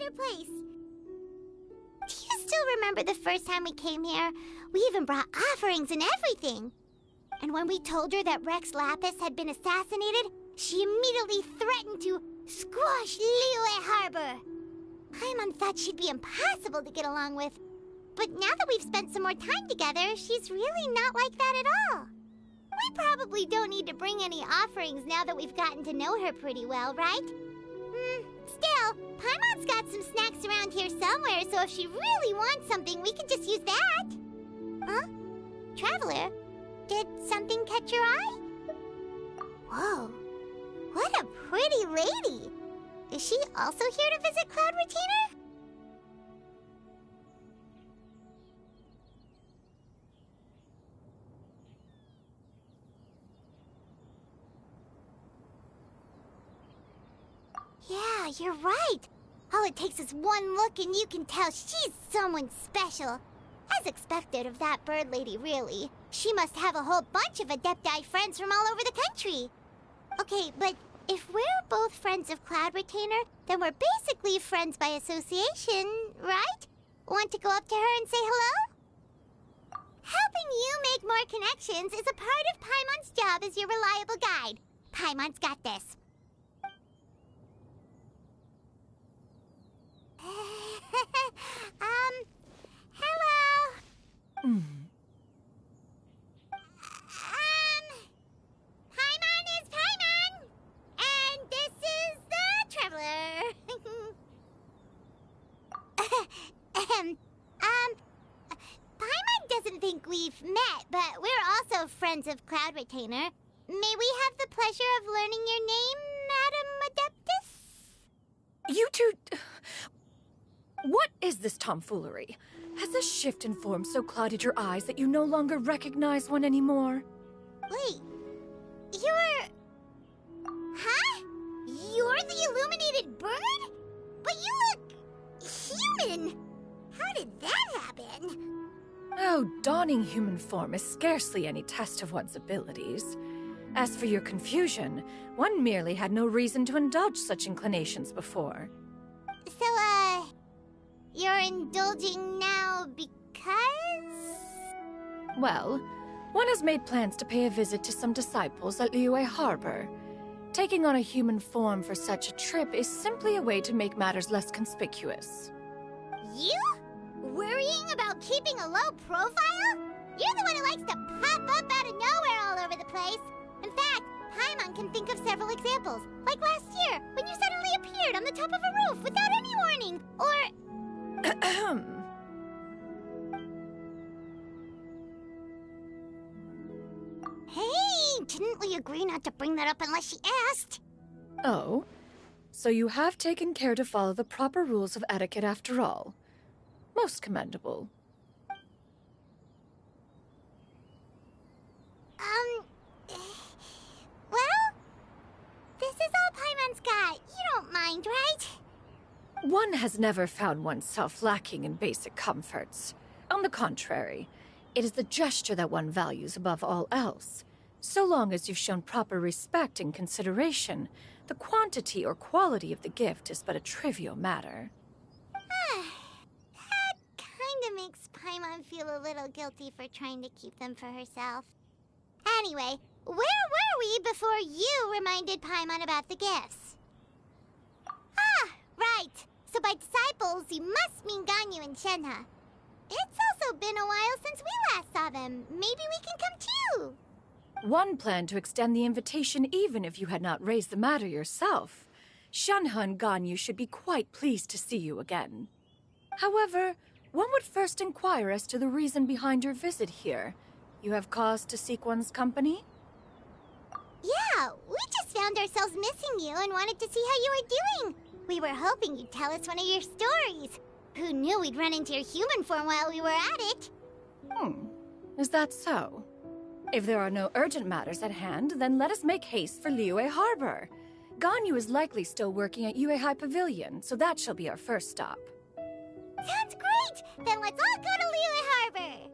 better place. Do you still remember the first time we came here? We even brought offerings and everything. And when we told her that Rex Lapis had been assassinated, she immediately threatened to squash Liyue Harbor. Paimon thought she'd be impossible to get along with. But now that we've spent some more time together, she's really not like that at all. We probably don't need to bring any offerings now that we've gotten to know her pretty well, right? Still, Paimon's got some snacks around here somewhere, so if she really wants something, we can just use that. Huh? Traveler, did something catch your eye? Whoa, what a pretty lady! Is she also here to visit Cloudretainer? Yeah, you're right. All it takes is one look and you can tell she's someone special. As expected of that bird lady, really. She must have a whole bunch of Adepti friends from all over the country. Okay, but if we're both friends of Cloudretainer, then we're basically friends by association, right? Want to go up to her and say hello? Helping you make more connections is a part of Paimon's job as your reliable guide. Paimon's got this. Hello? Paimon is Paimon! And this is the Traveler. Paimon doesn't think we've met, but we're also friends of Cloudretainer. May we have the pleasure of learning your name, Madam Adeptus? You two... What is this tomfoolery? Has this shift in form so clouded your eyes that you no longer recognize one anymore? Wait, you're... Huh? You're the illuminated bird? But you look... human! How did that happen? Oh, donning human form is scarcely any test of one's abilities. As for your confusion, one merely had no reason to indulge such inclinations before. So, you're indulging now because? Well, one has made plans to pay a visit to some disciples at Liyue Harbor. Taking on a human form for such a trip is simply a way to make matters less conspicuous. You? Worrying about keeping a low profile? You're the one who likes to pop up out of nowhere all over the place. In fact, Paimon can think of several examples. Like last year, when you suddenly appeared on the top of a roof without any warning. Or... Hey, didn't we agree not to bring that up unless she asked? Oh? So you have taken care to follow the proper rules of etiquette after all. Most commendable. Well, this is all Paimon's got. You don't mind, right? One has never found oneself lacking in basic comforts. On the contrary, it is the gesture that one values above all else. So long as you've shown proper respect and consideration, the quantity or quality of the gift is but a trivial matter. That kinda makes Paimon feel a little guilty for trying to keep them for herself. Anyway, where were we before you reminded Paimon about the gifts? Ah, right. So by disciples, you must mean Ganyu and Shenhe. It's also been a while since we last saw them. Maybe we can come too. One planned to extend the invitation even if you had not raised the matter yourself. Shenhe and Ganyu should be quite pleased to see you again. However, one would first inquire as to the reason behind your visit here. You have cause to seek one's company? Yeah, we just found ourselves missing you and wanted to see how you were doing. We were hoping you'd tell us one of your stories. Who knew we'd run into your human form while we were at it? Is that so? If there are no urgent matters at hand, then let us make haste for Liyue Harbor. Ganyu is likely still working at Yuehai Pavilion, so that shall be our first stop. Sounds great! Then let's all go to Liyue Harbor!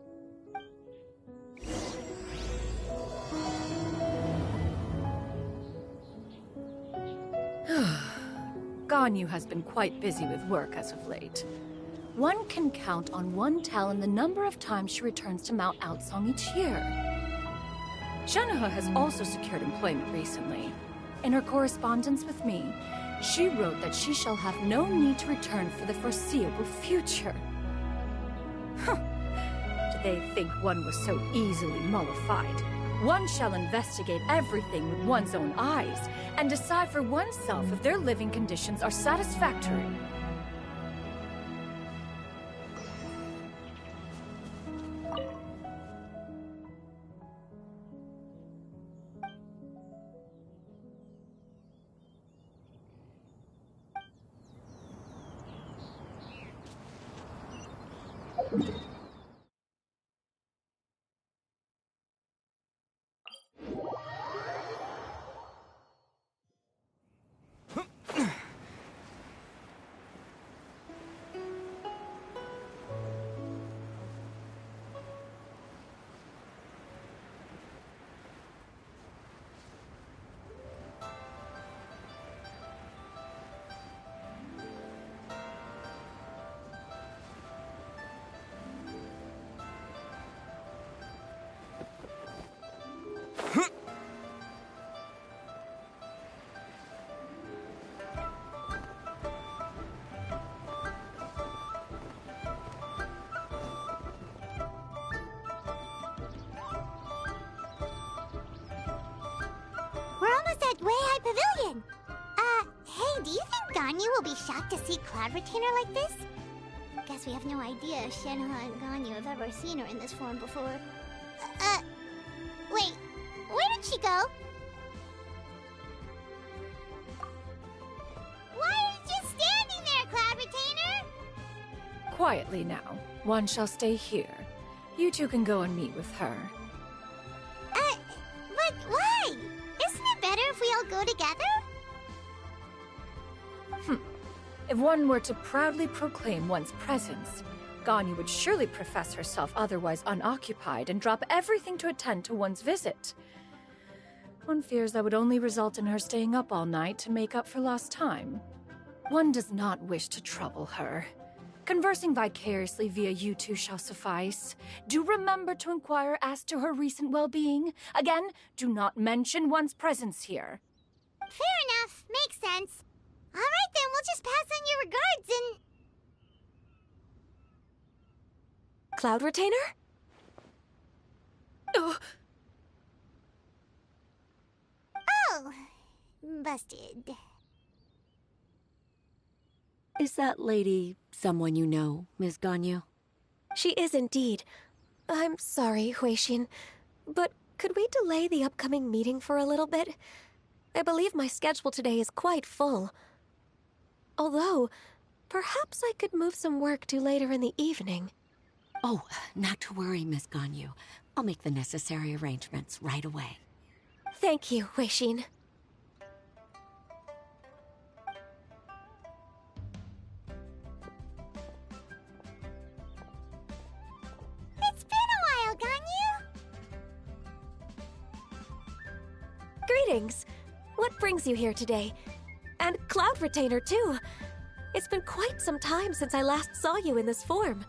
Ganyu has been quite busy with work as of late. One can count on one talon the number of times she returns to Mount Outsong each year. Xianyun has also secured employment recently. In her correspondence with me, she wrote that she shall have no need to return for the foreseeable future. Did they think one was so easily mollified? One shall investigate everything with one's own eyes and decide for oneself if their living conditions are satisfactory. We're almost at Way High Pavilion. Hey, do you think Ganyu will be shocked to see cloudretainer like this? Guess we have no idea if Xianyun and Ganyu have ever seen her in this form before. Wait, where did she go? Why are you just standing there, cloudretainer? Quietly now. One shall stay here. You two can go and meet with her. But why? Isn't it better if we all go together? If one were to proudly proclaim one's presence, Ganyu would surely profess herself otherwise unoccupied and drop everything to attend to one's visit. One fears that would only result in her staying up all night to make up for lost time. One does not wish to trouble her. Conversing vicariously via you two shall suffice. Do remember to inquire as to her recent well-being. Again, do not mention one's presence here. Fair enough. Makes sense. All right, then. We'll just pass on your regards and... Cloudretainer? Oh. Busted. Is that lady someone you know, Ms. Ganyu? She is indeed. I'm sorry, Huixin, but could we delay the upcoming meeting for a little bit? I believe my schedule today is quite full. Although, perhaps I could move some work to later in the evening. Oh, not to worry, Ms. Ganyu. I'll make the necessary arrangements right away. Thank you, Huixin. It's been a while, Ganyu. Greetings. What brings you here today? And Cloudretainer, too. It's been quite some time since I last saw you in this form.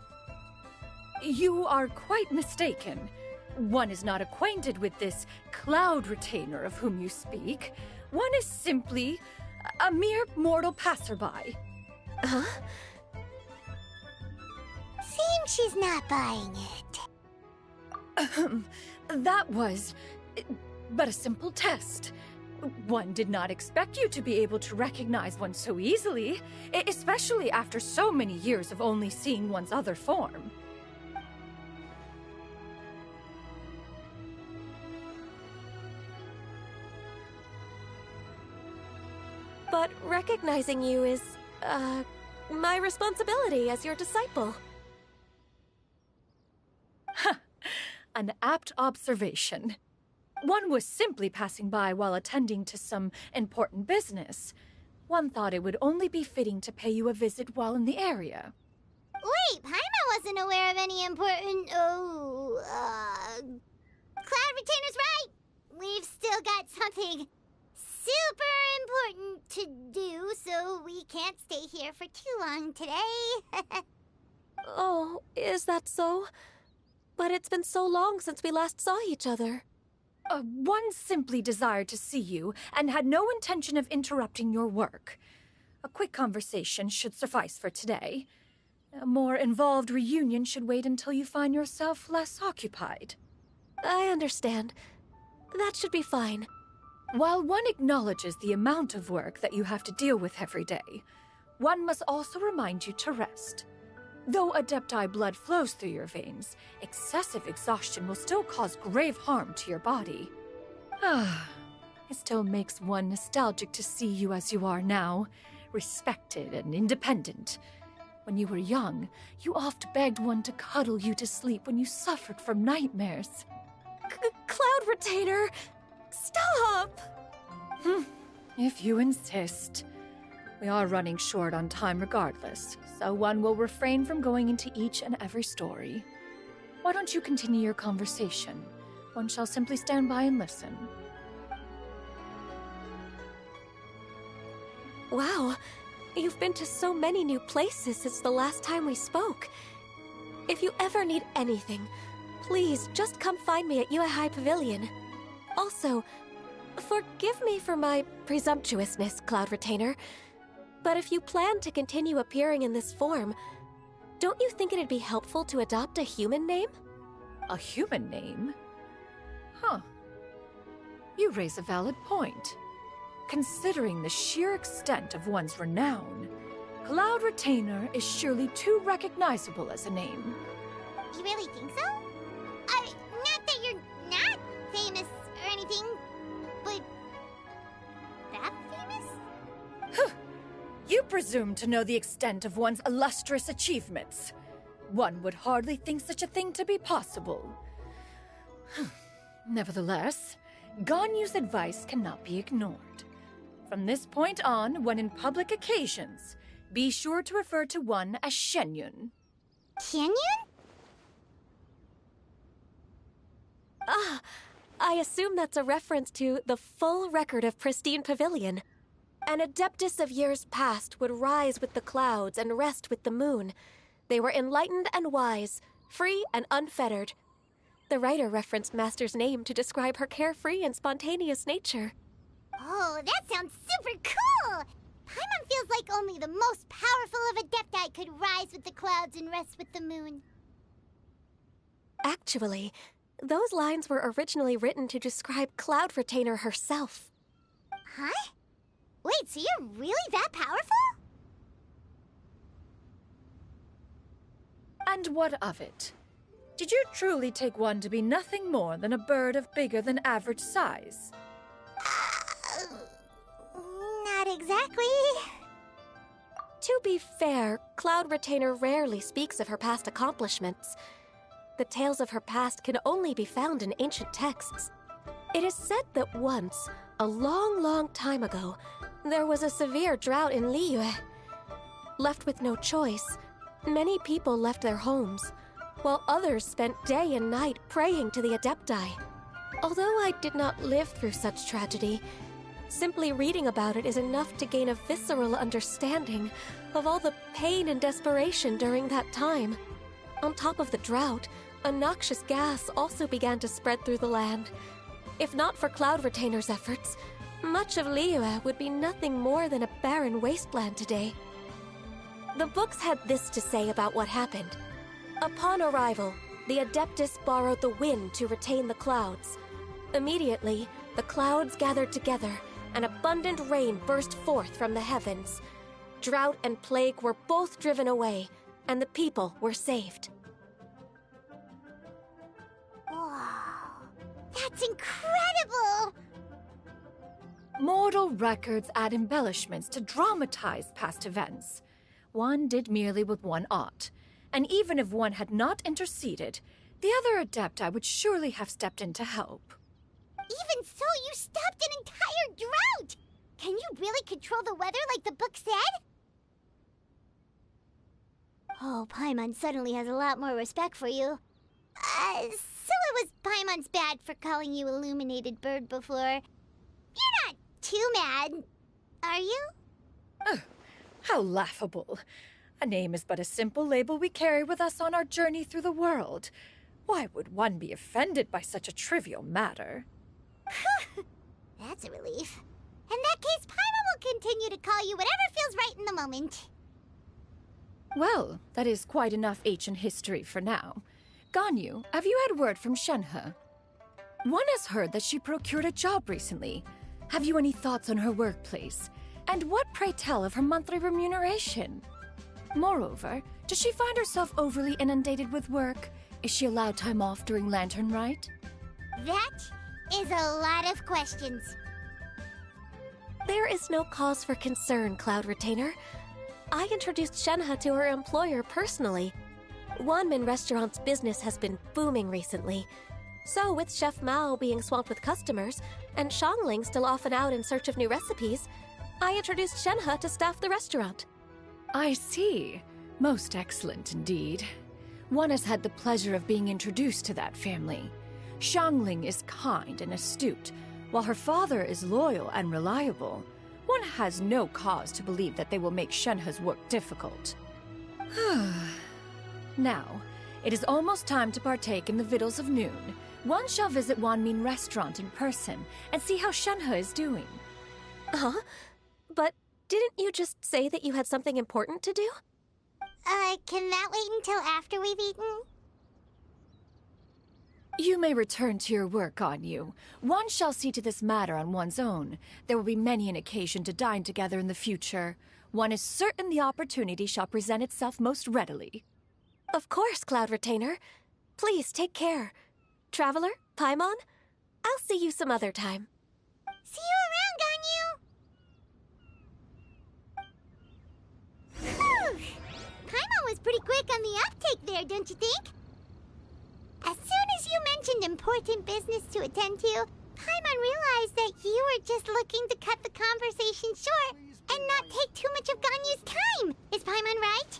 You are quite mistaken. One is not acquainted with this cloudretainer of whom you speak. One is simply a mere mortal passerby. Huh? Seems she's not buying it. That was but a simple test. One did not expect you to be able to recognize one so easily, especially after so many years of only seeing one's other form. But recognizing you is, my responsibility as your disciple. An apt observation. One was simply passing by while attending to some important business. One thought it would only be fitting to pay you a visit while in the area. Wait, Paimon wasn't aware of any important... Cloudretainer's right! We've still got something super important to do, so we can't stay here for too long today. Oh, is that so? But it's been so long since we last saw each other. One simply desired to see you and had no intention of interrupting your work. A quick conversation should suffice for today. A more involved reunion should wait until you find yourself less occupied. I understand. That should be fine. While one acknowledges the amount of work that you have to deal with every day, one must also remind you to rest. Though Adepti blood flows through your veins, excessive exhaustion will still cause grave harm to your body. It still makes one nostalgic to see you as you are now, respected and independent. When you were young, you oft begged one to cuddle you to sleep when you suffered from nightmares. Cloudretainer! Stop! If you insist. We are running short on time regardless, so one will refrain from going into each and every story. Why don't you continue your conversation? One shall simply stand by and listen. Wow, you've been to so many new places since the last time we spoke. If you ever need anything, please just come find me at Yuehai Pavilion. Also, forgive me for my presumptuousness, Cloudretainer, but if you plan to continue appearing in this form, don't you think it'd be helpful to adopt a human name? A human name? Huh. You raise a valid point. Considering the sheer extent of one's renown, Cloudretainer is surely too recognizable as a name. You really think so? Not that you're not famous or anything, but that famous? You presume to know the extent of one's illustrious achievements. One would hardly think such a thing to be possible. Nevertheless, Ganyu's advice cannot be ignored. From this point on, when in public occasions, be sure to refer to one as Xianyun. Xianyun? I assume that's a reference to the full record of Pristine Pavilion. An adeptus of years past would rise with the clouds and rest with the moon. They were enlightened and wise, free and unfettered. The writer referenced Master's name to describe her carefree and spontaneous nature. Oh, that sounds super cool! Paimon feels like only the most powerful of Adepti could rise with the clouds and rest with the moon. Actually, those lines were originally written to describe Cloudretainer herself. Huh? Wait, so you're really that powerful? And what of it? Did you truly take one to be nothing more than a bird of bigger than average size? Not exactly. To be fair, Cloudretainer rarely speaks of her past accomplishments. The tales of her past can only be found in ancient texts. It is said that once, a long, long time ago, there was a severe drought in Liyue. Left with no choice, many people left their homes, while others spent day and night praying to the Adepti. Although I did not live through such tragedy, simply reading about it is enough to gain a visceral understanding of all the pain and desperation during that time. On top of the drought, a noxious gas also began to spread through the land. If not for Cloudretainer's efforts, much of Liyue would be nothing more than a barren wasteland today. The books had this to say about what happened. Upon arrival, the Adeptus borrowed the wind to retain the clouds. Immediately, the clouds gathered together, and abundant rain burst forth from the heavens. Drought and plague were both driven away, and the people were saved. Wow, that's incredible! Mortal records add embellishments to dramatize past events. One did merely what one ought, and even if one had not interceded, the other Adepti would surely have stepped in to help. Even so, you stopped an entire drought! Can you really control the weather like the book said? Oh, Paimon suddenly has a lot more respect for you. So it was Paimon's bad for calling you Illuminated Bird before. You're not too mad, are you? How laughable. A name is but a simple label we carry with us on our journey through the world. Why would one be offended by such a trivial matter? That's a relief. In that case, Paimon will continue to call you whatever feels right in the moment. Well, that is quite enough ancient history for now. Ganyu, have you had word from Shenhe? One has heard that she procured a job recently. Have you any thoughts on her workplace? And what, pray tell, of her monthly remuneration? Moreover, does she find herself overly inundated with work? Is she allowed time off during Lantern Rite? That is a lot of questions. There is no cause for concern, Cloudretainer. I introduced Shenhe to her employer personally. Wanmin Restaurant's business has been booming recently. So, with Chef Mao being swamped with customers, and Xiangling still off and out in search of new recipes, I introduced Shenhe to staff the restaurant. I see. Most excellent indeed. One has had the pleasure of being introduced to that family. Xiangling is kind and astute, while her father is loyal and reliable. One has no cause to believe that they will make Shenhe's work difficult. Now, it is almost time to partake in the victuals of noon. One shall visit Wanmin Restaurant in person and see how Shenhe is doing. Huh? But didn't you just say that you had something important to do? Can that wait until after we've eaten? You may return to your work, Ganyu. One shall see to this matter on one's own. There will be many an occasion to dine together in the future. One is certain the opportunity shall present itself most readily. Of course, Cloudretainer. Please take care. Traveler, Paimon, I'll see you some other time. See you around, Ganyu! Whew. Paimon was pretty quick on the uptake there, don't you think? As soon as you mentioned important business to attend to, Paimon realized that you were just looking to cut the conversation short and not take too much of Ganyu's time. Is Paimon right?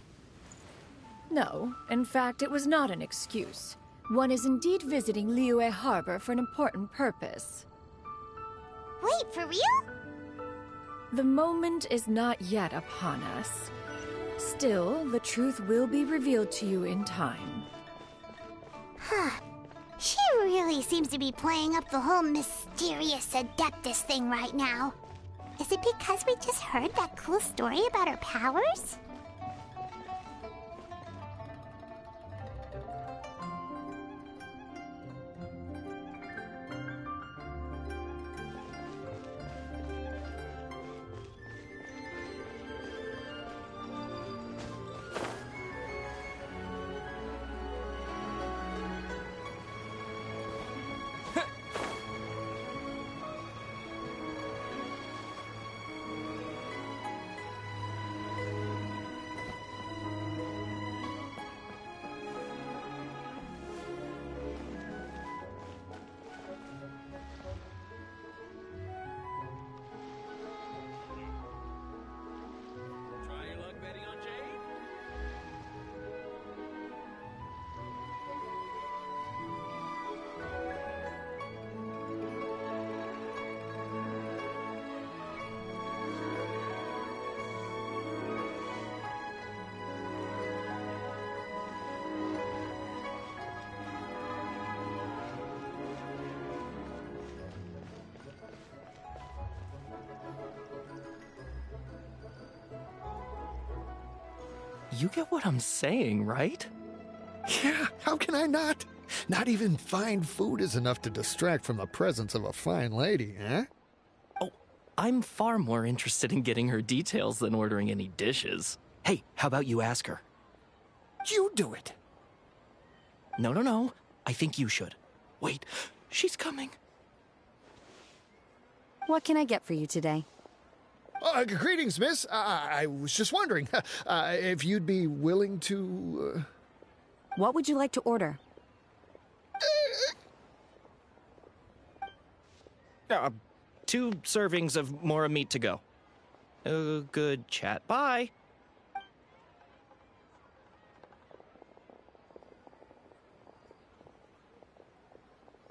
No, in fact, it was not an excuse. One is indeed visiting Liyue Harbor for an important purpose. Wait, for real? The moment is not yet upon us. Still, the truth will be revealed to you in time. Huh. She really seems to be playing up the whole mysterious Adeptus thing right now. Is it because we just heard that cool story about her powers? You get what I'm saying, right? Yeah, how can I not? Not even fine food is enough to distract from the presence of a fine lady, eh? Oh, I'm far more interested in getting her details than ordering any dishes. Hey, how about you ask her? You do it. No. I think you should. Wait, she's coming. What can I get for you today? Greetings, miss. I was just wondering if you'd be willing to... What would you like to order? 2 servings of Mora meat to go. Good chat. Bye.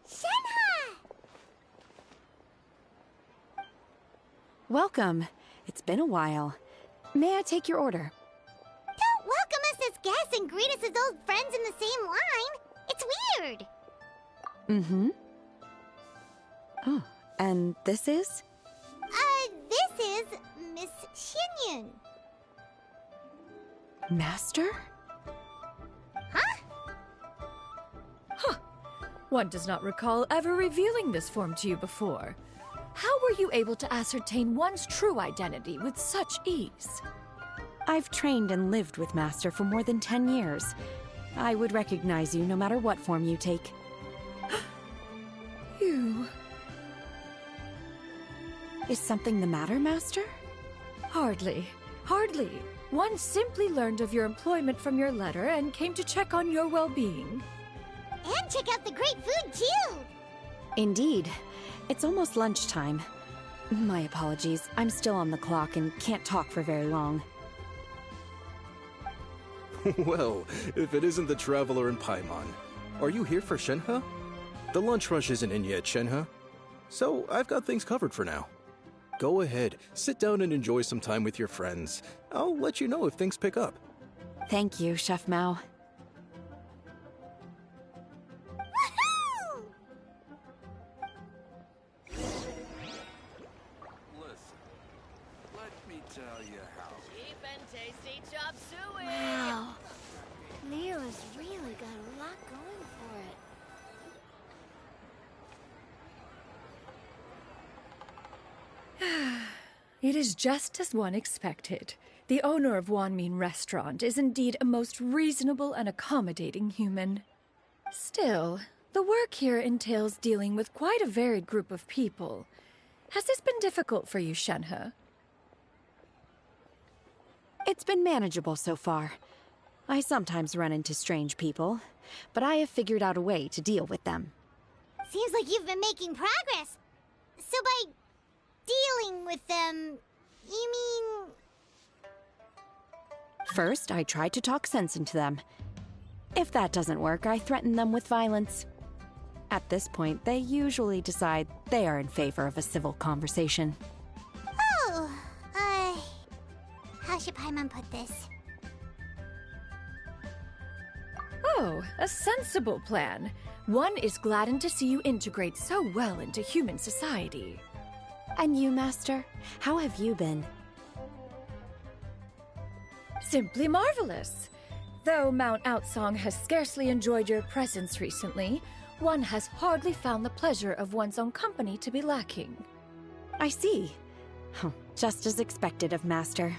Shenhe! Welcome. It's been a while. May I take your order? Don't welcome us as guests and greet us as old friends in the same line. It's weird. Mm-hmm. Oh, and this is? This is Miss Xianyun. Master? Huh? One does not recall ever revealing this form to you before. How were you able to ascertain one's true identity with such ease? I've trained and lived with Master for more than 10 years. I would recognize you no matter what form you take. You... Is something the matter, Master? Hardly. Hardly. One simply learned of your employment from your letter and came to check on your well-being. And check out the great food, too! Indeed. It's almost lunchtime. My apologies. I'm still on the clock and can't talk for very long. Well, if it isn't the Traveler in Paimon. Are you here for Shenhe? The lunch rush isn't in yet, Shenhe. So I've got things covered for now. Go ahead, sit down and enjoy some time with your friends. I'll let you know if things pick up. Thank you, Chef Mao. Woohoo! Listen, let me tell you how. Cheap and tasty chop suey! Wow. Leo's really got a lot going for it. It is just as one expected. The owner of Wanmin Restaurant is indeed a most reasonable and accommodating human. Still, the work here entails dealing with quite a varied group of people. Has this been difficult for you, Shenhe? It's been manageable so far. I sometimes run into strange people, but I have figured out a way to deal with them. Seems like you've been making progress. So by dealing with them, you mean... First, I try to talk sense into them. If that doesn't work, I threaten them with violence. At this point, they usually decide they are in favor of a civil conversation. Oh, how should Paimon put this? Oh, a sensible plan. One is gladdened to see you integrate so well into human society. And you, Master? How have you been? Simply marvelous. Though Mount Outsong has scarcely enjoyed your presence recently, one has hardly found the pleasure of one's own company to be lacking. I see. Oh, just as expected of Master.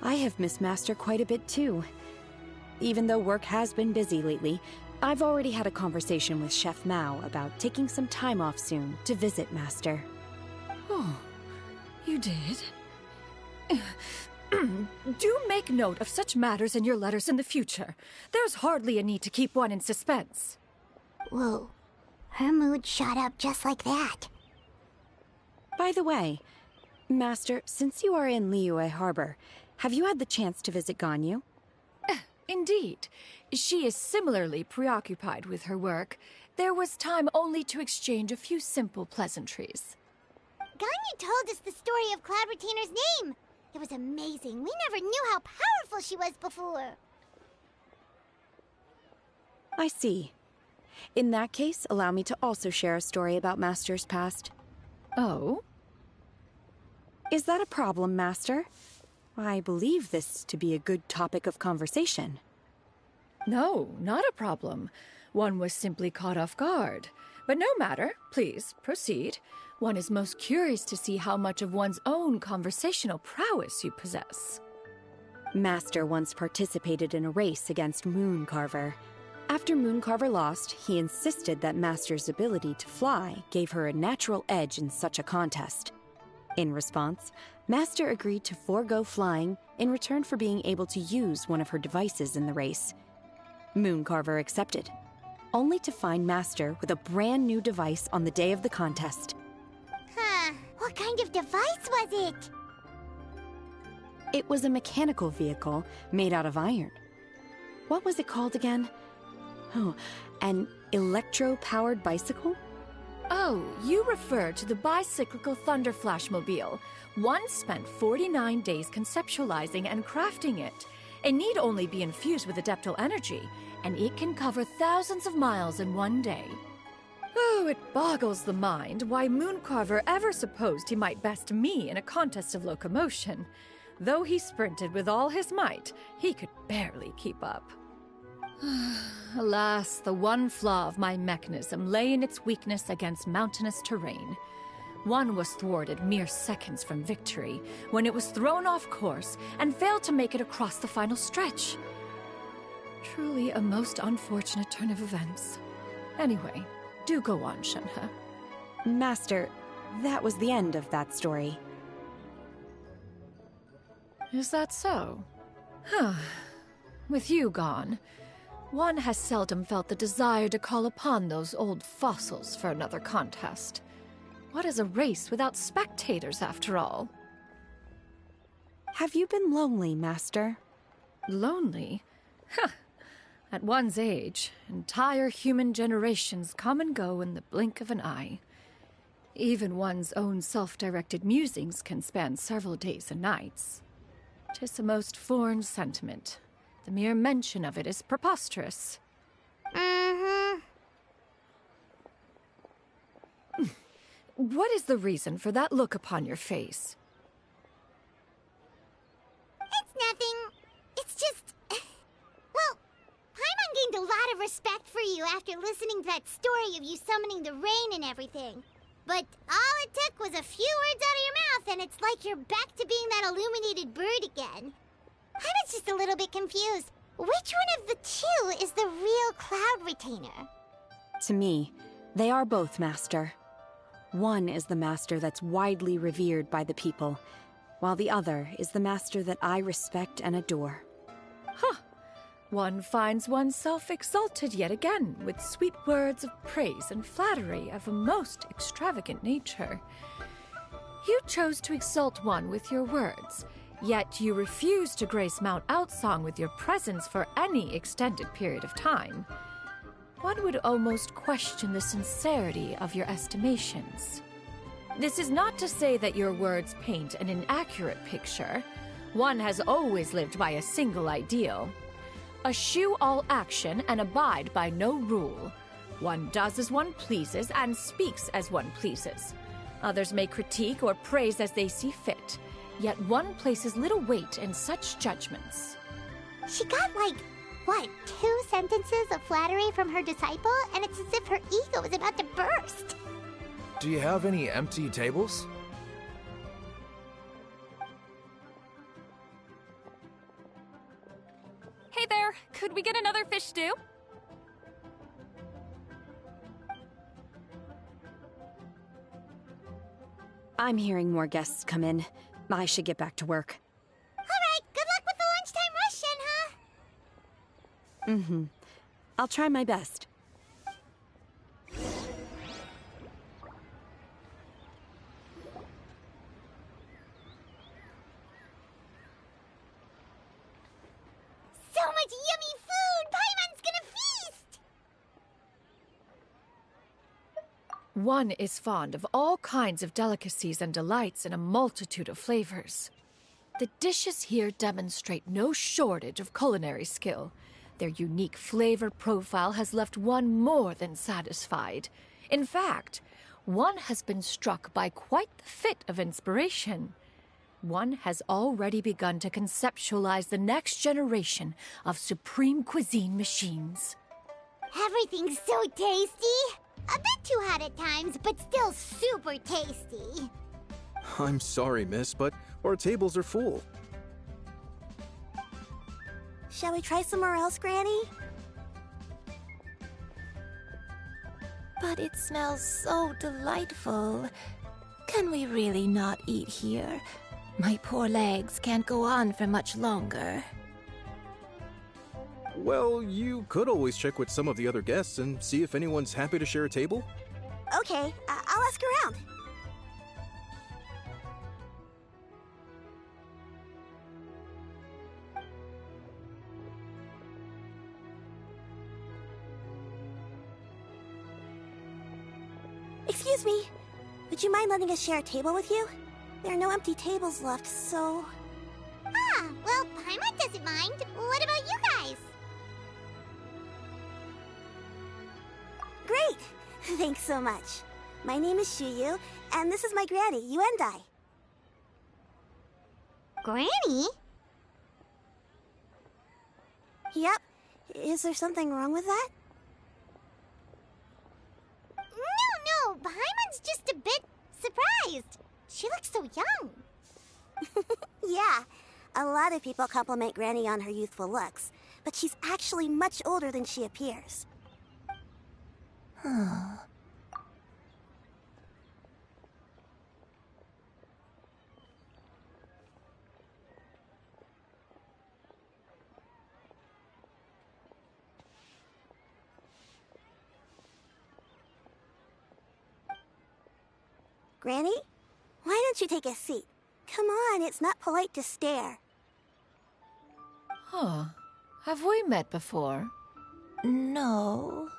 I have missed Master quite a bit too. Even though work has been busy lately, I've already had a conversation with Chef Mao about taking some time off soon to visit Master. Oh, you did? Do make note of such matters in your letters in the future. There's hardly a need to keep one in suspense. Whoa, her mood shot up just like that. By the way, Master, since you are in Liyue Harbor, have you had the chance to visit Ganyu? Indeed. She is similarly preoccupied with her work. There was time only to exchange a few simple pleasantries. Ganyu told us the story of Cloudretainer's name. It was amazing. We never knew how powerful she was before. I see. In that case, allow me to also share a story about Master's past. Oh? Is that a problem, Master? I believe this to be a good topic of conversation. No, not a problem. One was simply caught off guard. But no matter. Please, proceed. One is most curious to see how much of one's own conversational prowess you possess. Master once participated in a race against Mooncarver. After Mooncarver lost, he insisted that Master's ability to fly gave her a natural edge in such a contest. In response, Master agreed to forego flying in return for being able to use one of her devices in the race. Mooncarver accepted, only to find Master with a brand new device on the day of the contest. Huh, what kind of device was it? It was a mechanical vehicle made out of iron. What was it called again? Oh, an electro-powered bicycle? Oh, you refer to the bicyclical Thunder Flashmobile. One spent 49 days conceptualizing and crafting it. It need only be infused with adeptal energy, and it can cover thousands of miles in one day. Oh, it boggles the mind why Mooncarver ever supposed he might best me in a contest of locomotion. Though he sprinted with all his might, he could barely keep up. Alas, the one flaw of my mechanism lay in its weakness against mountainous terrain. One was thwarted mere seconds from victory, when it was thrown off course and failed to make it across the final stretch. Truly a most unfortunate turn of events. Anyway, do go on, Shenhe. Master, that was the end of that story. Is that so? Huh. With you gone, one has seldom felt the desire to call upon those old fossils for another contest. What is a race without spectators, after all? Have you been lonely, Master? Lonely? Huh. At one's age, entire human generations come and go in the blink of an eye. Even one's own self-directed musings can span several days and nights. 'Tis a most foreign sentiment. The mere mention of it is preposterous. What is the reason for that look upon your face? It's nothing. It's just... Well, Paimon gained a lot of respect for you after listening to that story of you summoning the rain and everything. But all it took was a few words out of your mouth, and it's like you're back to being that illuminated bird again. Paimon's just a little bit confused. Which one of the two is the real cloud retainer? To me, they are both, Master. One is the master that's widely revered by the people, while the other is the master that I respect and adore. Huh. One finds oneself exalted yet again with sweet words of praise and flattery of a most extravagant nature. You chose to exalt one with your words, yet you refuse to grace Mount Outsong with your presence for any extended period of time. One would almost question the sincerity of your estimations. This is not to say that your words paint an inaccurate picture. One has always lived by a single ideal. Eschew all action and abide by no rule. One does as one pleases and speaks as one pleases. Others may critique or praise as they see fit, yet one places little weight in such judgments. She got what, 2 sentences of flattery from her disciple, and it's as if her ego is about to burst. Do you have any empty tables? Hey there, could we get another fish stew? I'm hearing more guests come in. I should get back to work. Alright, good luck with the lunchtime rush, Shenhe. I'll try my best. So much yummy food! Paimon's gonna feast! One is fond of all kinds of delicacies and delights in a multitude of flavors. The dishes here demonstrate no shortage of culinary skill. Their unique flavor profile has left one more than satisfied. In fact, one has been struck by quite the fit of inspiration. One has already begun to conceptualize the next generation of supreme cuisine machines. Everything's so tasty! A bit too hot at times, but still super tasty. I'm sorry, miss, but our tables are full. Shall we try somewhere else, Granny? But it smells so delightful. Can we really not eat here? My poor legs can't go on for much longer. Well, you could always check with some of the other guests and see if anyone's happy to share a table. Okay, I'll ask around. Excuse me. Would you mind letting us share a table with you? There are no empty tables left, so... Ah, well, Paimon doesn't mind. What about you guys? Great! Thanks so much. My name is Xianyun, and this is my granny, Aunty. Granny? Yep. Is there something wrong with that? No, Paimon's just a bit surprised. She looks so young. Yeah. A lot of people compliment Granny on her youthful looks, but she's actually much older than she appears. Granny? Why don't you take a seat? Come on, it's not polite to stare. Huh. Have we met before? No.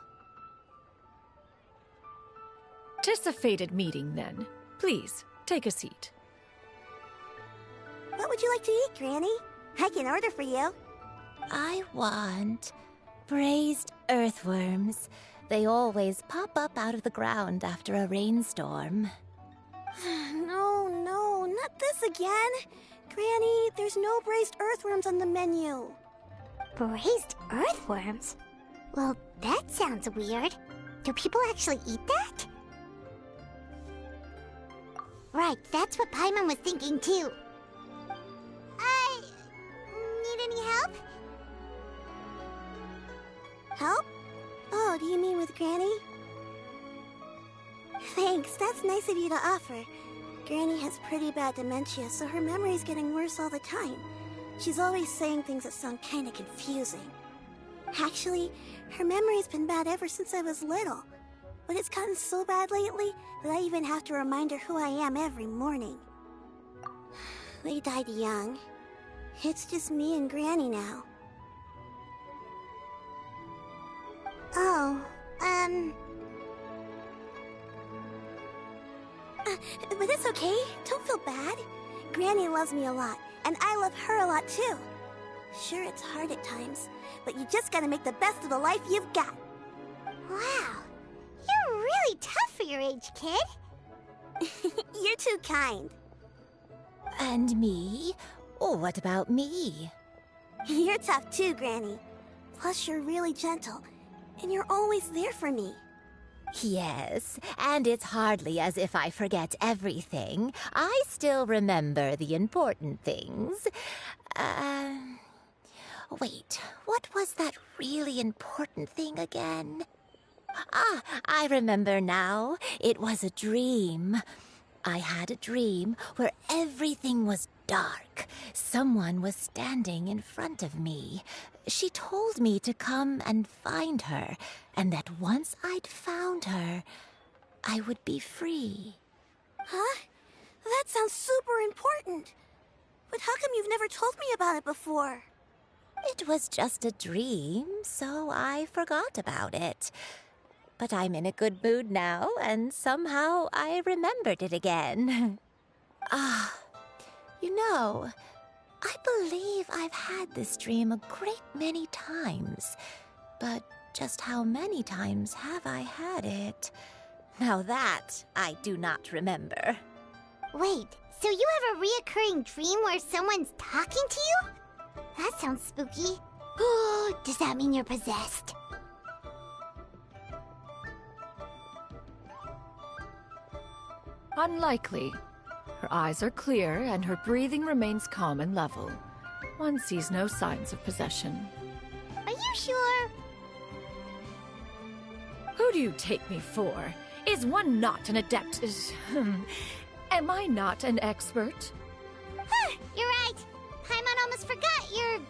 'Tis a fated meeting, then. Please, take a seat. What would you like to eat, Granny? I can order for you. I want braised earthworms. They always pop up out of the ground after a rainstorm. No, not this again. Granny, there's no braised earthworms on the menu. Braised earthworms? Well, that sounds weird. Do people actually eat that? Right, that's what Paimon was thinking too. Need any help? Help? Oh, do you mean with Granny? Thanks, that's nice of you to offer. Granny has pretty bad dementia, so her memory's getting worse all the time. She's always saying things that sound kinda confusing. Actually, her memory's been bad ever since I was little. But it's gotten so bad lately that I even have to remind her who I am every morning. They died young. It's just me and Granny now. Oh, but it's okay. Don't feel bad. Granny loves me a lot, and I love her a lot too. Sure, it's hard at times, but you just gotta make the best of the life you've got. Wow, you're really tough for your age, kid. You're too kind. And me? Oh, what about me? You're tough too, Granny. Plus, you're really gentle, and you're always there for me. Yes, and it's hardly as if I forget everything. I still remember the important things. Wait, what was that really important thing again? Ah, I remember now. It was a dream. I had a dream where everything was dark. Someone was standing in front of me. She told me to come and find her, and that once I'd found her, I would be free. Huh? That sounds super important. But how come you've never told me about it before? It was just a dream, so I forgot about it. But I'm in a good mood now, and somehow I remembered it again. You know, I believe I've had this dream a great many times. But just how many times have I had it? Now that I do not remember. Wait, so you have a reoccurring dream where someone's talking to you? That sounds spooky. Oh, does that mean you're possessed? Unlikely. Her eyes are clear, and her breathing remains calm and level. One sees no signs of possession. Are you sure? Who do you take me for? Is one not an adept? Am I not an expert? You're right. Paimon almost forgot you're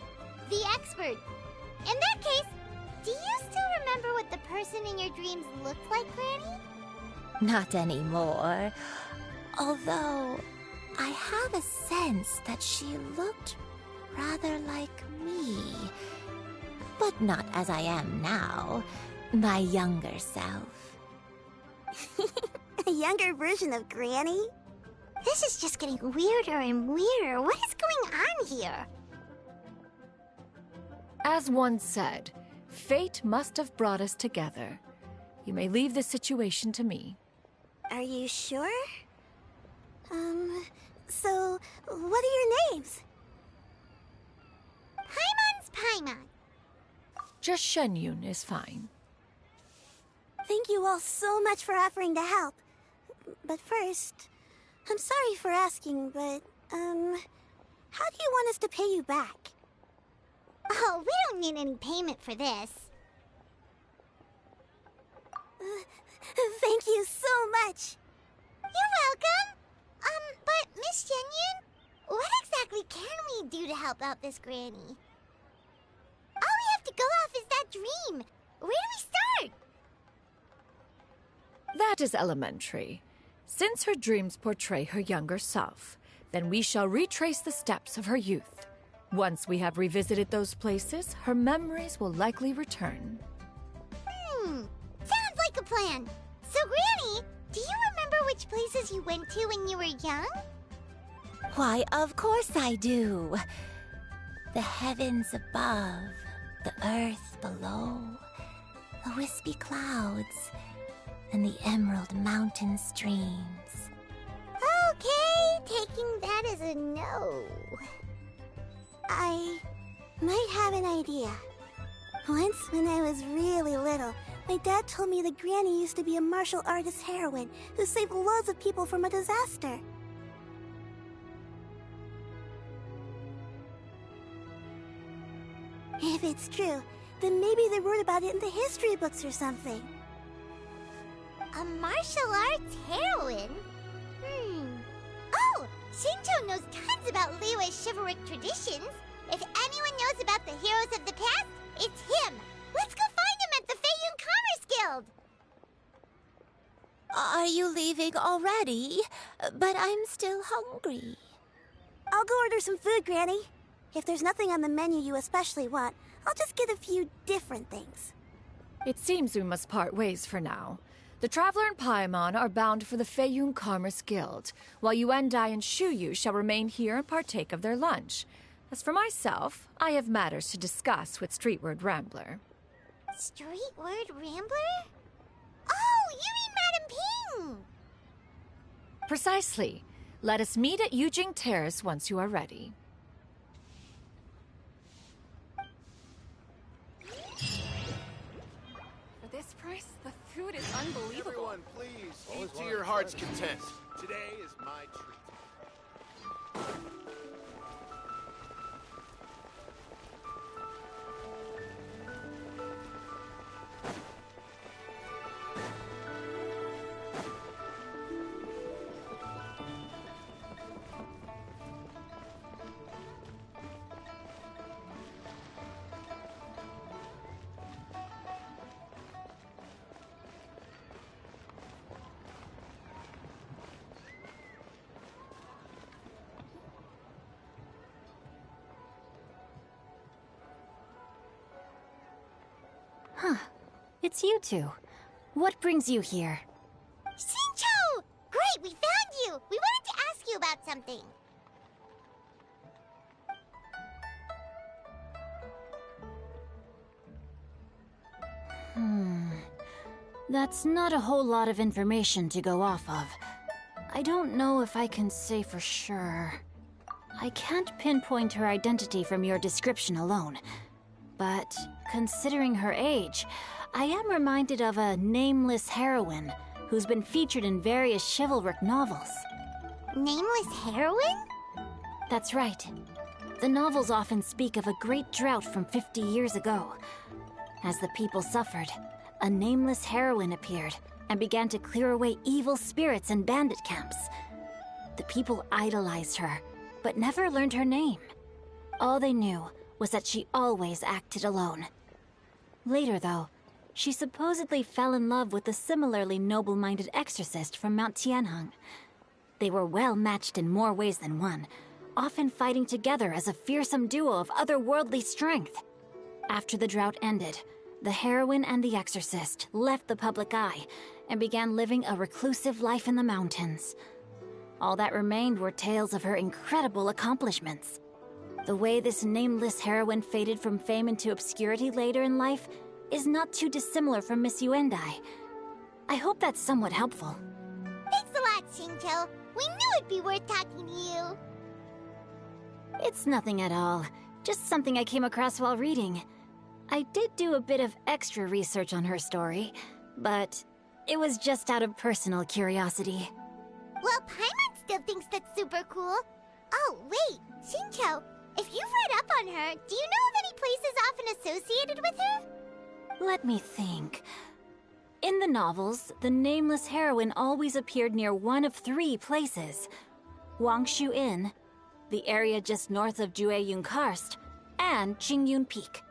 the expert. In that case, do you still remember what the person in your dreams looked like, Granny? Not anymore. Although, I have a sense that she looked rather like me. But not as I am now. My younger self. A younger version of Granny? This is just getting weirder and weirder. What is going on here? As one said, fate must have brought us together. You may leave the situation to me. Are you sure? So, what are your names? Paimon's Paimon. Just Xianyun is fine. Thank you all so much for offering to help. But first, I'm sorry for asking, but, how do you want us to pay you back? Oh, we don't need any payment for this. Thank you so much. You're welcome. But Miss Xianyun, what exactly can we do to help out this granny? All we have to go off is that dream. Where do we start? That is elementary. Since her dreams portray her younger self, then we shall retrace the steps of her youth. Once we have revisited those places, her memories will likely return. Sounds like a plan. So, Granny, do you remember which places you went to when you were young? Why, of course I do. The heavens above, the earth below, the wispy clouds, and the emerald mountain streams. Okay, taking that as a no. I might have an idea. Once, when I was really little, my dad told me that Granny used to be a martial artist heroine who saved loads of people from a disaster. If it's true, then maybe they wrote about it in the history books or something. A martial arts heroine? Oh, Shinto knows tons about Liyue's chivalric traditions. If anyone knows about the heroes of the past, it's him. Let's go find him at the Feiyun Commerce Guild. Are you leaving already? But I'm still hungry. I'll go order some food, Granny. If there's nothing on the menu you especially want, I'll just get a few different things. It seems we must part ways for now. The Traveler and Paimon are bound for the Feiyun Commerce Guild, while Yuendai and Shuyu shall remain here and partake of their lunch. As for myself, I have matters to discuss with Streetward Rambler. Streetward Rambler? Oh, you mean Madame Ping! Precisely. Let us meet at Yujing Terrace once you are ready. For this price, the food is unbelievable. Everyone, please, eat to your heart's content. Today is my treat. Huh. It's you two. What brings you here? Shincho! Great, we found you! We wanted to ask you about something. That's not a whole lot of information to go off of. I don't know if I can say for sure. I can't pinpoint her identity from your description alone. But considering her age, I am reminded of a nameless heroine who's been featured in various chivalric novels. Nameless heroine? That's right. The novels often speak of a great drought from 50 years ago. As the people suffered, a nameless heroine appeared and began to clear away evil spirits in bandit camps. The people idolized her, but never learned her name. All they knew was that she always acted alone. Later, though, she supposedly fell in love with a similarly noble-minded exorcist from Mount Tianheng. They were well matched in more ways than one, often fighting together as a fearsome duo of otherworldly strength. After the drought ended, the heroine and the exorcist left the public eye and began living a reclusive life in the mountains. All that remained were tales of her incredible accomplishments. The way this nameless heroine faded from fame into obscurity later in life is not too dissimilar from Miss Yuendai. I hope that's somewhat helpful. Thanks a lot, Xingqiu. We knew it'd be worth talking to you. It's nothing at all. Just something I came across while reading. I did do a bit of extra research on her story, but it was just out of personal curiosity. Well, Paimon still thinks that's super cool. Oh, wait, Xingqiu, if you've read up on her, do you know of any places often associated with her? Let me think. In the novels, the nameless heroine always appeared near one of 3 places. Wangshu Inn, the area just north of Jueyun Karst, and Qingyun Peak.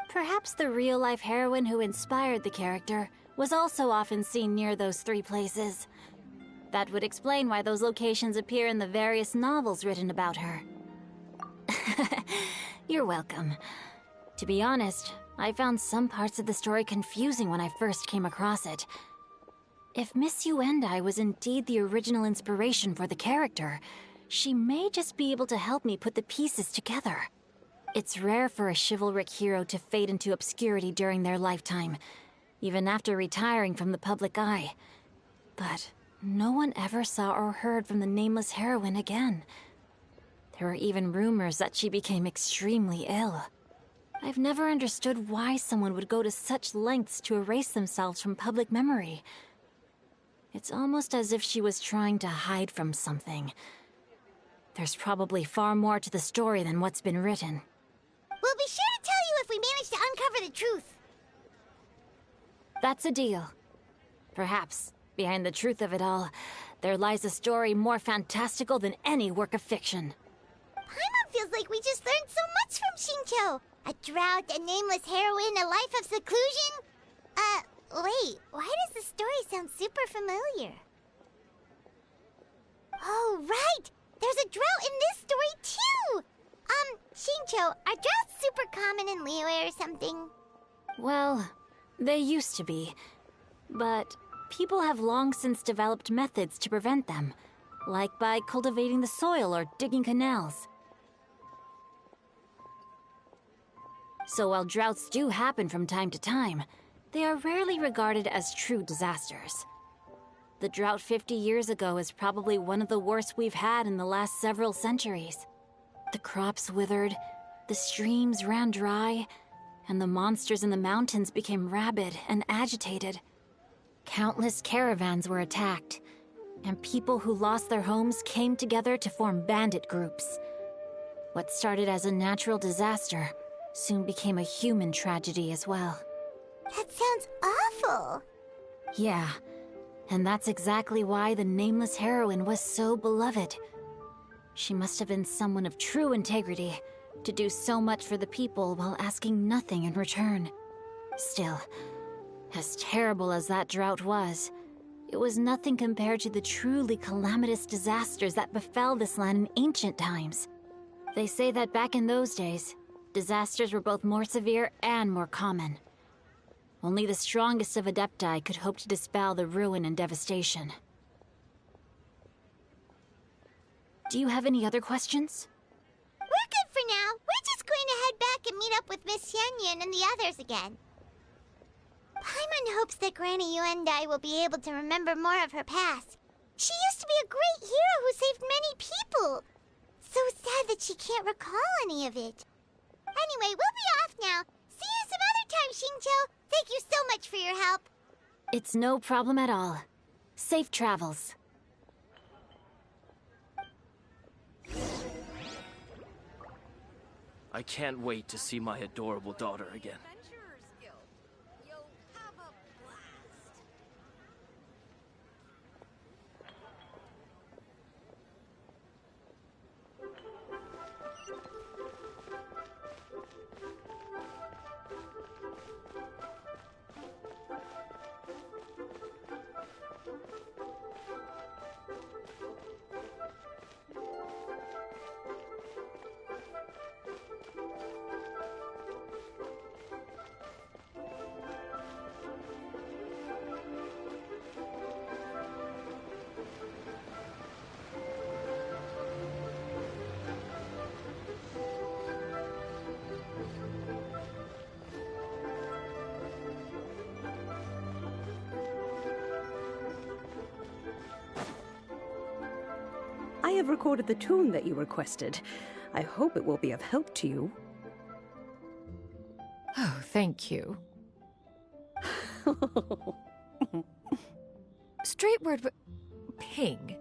Perhaps the real-life heroine who inspired the character was also often seen near those 3 places. That would explain why those locations appear in the various novels written about her. You're welcome. To be honest, I found some parts of the story confusing when I first came across it. If Miss Yuendai was indeed the original inspiration for the character, she may just be able to help me put the pieces together. It's rare for a chivalric hero to fade into obscurity during their lifetime, even after retiring from the public eye. But no one ever saw or heard from the nameless heroine again. There were even rumors that she became extremely ill. I've never understood why someone would go to such lengths to erase themselves from public memory. It's almost as if she was trying to hide from something. There's probably far more to the story than what's been written. We'll be sure to tell you if we manage to uncover the truth. That's a deal. Perhaps, behind the truth of it all, there lies a story more fantastical than any work of fiction. Paimon feels like we just learned so much from Xingqiu. A drought, a nameless heroine, a life of seclusion? Wait, why does the story sound super familiar? Oh, right! There's a drought in this story, too! Xingqiu, are droughts super common in Liyue or something? Well, they used to be. But people have long since developed methods to prevent them, like by cultivating the soil or digging canals. So while droughts do happen from time to time, they are rarely regarded as true disasters. The drought 50 years ago is probably one of the worst we've had in the last several centuries. The crops withered, the streams ran dry, and the monsters in the mountains became rabid and agitated. Countless caravans were attacked, and people who lost their homes came together to form bandit groups. What started as a natural disaster soon became a human tragedy as well. That sounds awful. Yeah, and that's exactly why the nameless heroine was so beloved. She must have been someone of true integrity to do so much for the people while asking nothing in return. Still, as terrible as that drought was, it was nothing compared to the truly calamitous disasters that befell this land in ancient times. They say that back in those days, disasters were both more severe and more common. Only the strongest of Adepti could hope to dispel the ruin and devastation. Do you have any other questions? We're good for now. We're just going to head back and meet up with Miss Xianyun and the others again. Paimon hopes that Granny Yuendai will be able to remember more of her past. She used to be a great hero who saved many people. So sad that she can't recall any of it. Anyway, we'll be off now. See you some other time, Xingqiu. Thank you so much for your help. It's no problem at all. Safe travels. I can't wait to see my adorable daughter again. have recorded the tune that you requested. I hope it will be of help to you. Oh, thank you. Straight word... Ping,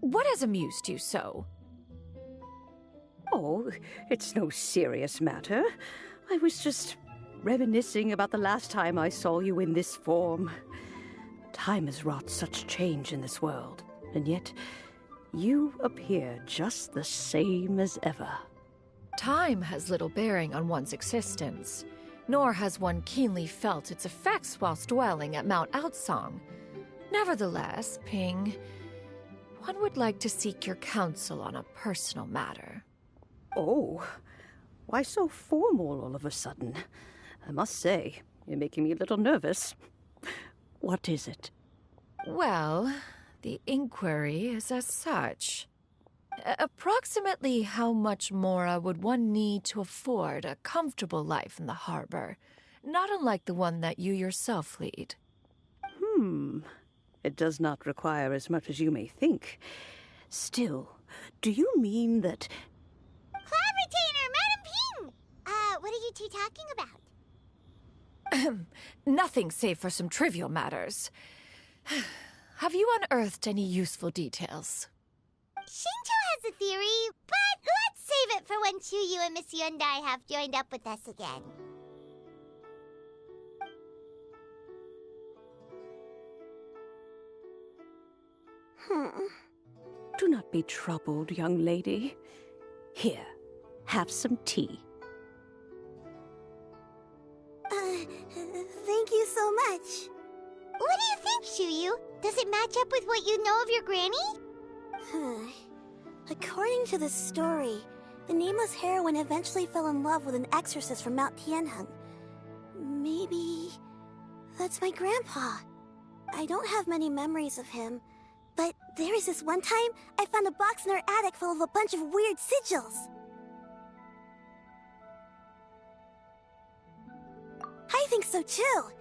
what has amused you so? Oh, it's no serious matter. I was just reminiscing about the last time I saw you in this form. Time has wrought such change in this world, and yet you appear just the same as ever. Time has little bearing on one's existence, nor has one keenly felt its effects whilst dwelling at Mount Outsong. Nevertheless, Ping, one would like to seek your counsel on a personal matter. Oh, why so formal all of a sudden? I must say, you're making me a little nervous. What is it? Well, the inquiry is as such. Approximately how much more would one need to afford a comfortable life in the harbor, not unlike the one that you yourself lead? It does not require as much as you may think. Still, do you mean that... Cloudretainer, Madam Ping! What are you two talking about? Nothing save for some trivial matters. Have you unearthed any useful details? Shinto has a theory, but let's save it for when Chuyu and Miss Yundai have joined up with us again. Do not be troubled, young lady. Here, have some tea. Thank you so much. What do you think, Chuyu? Does it match up with what you know of your granny? According to the story, the nameless heroine eventually fell in love with an exorcist from Mount Tianheng. Maybe that's my grandpa. I don't have many memories of him, but there was this one time I found a box in our attic full of a bunch of weird sigils. I think so too.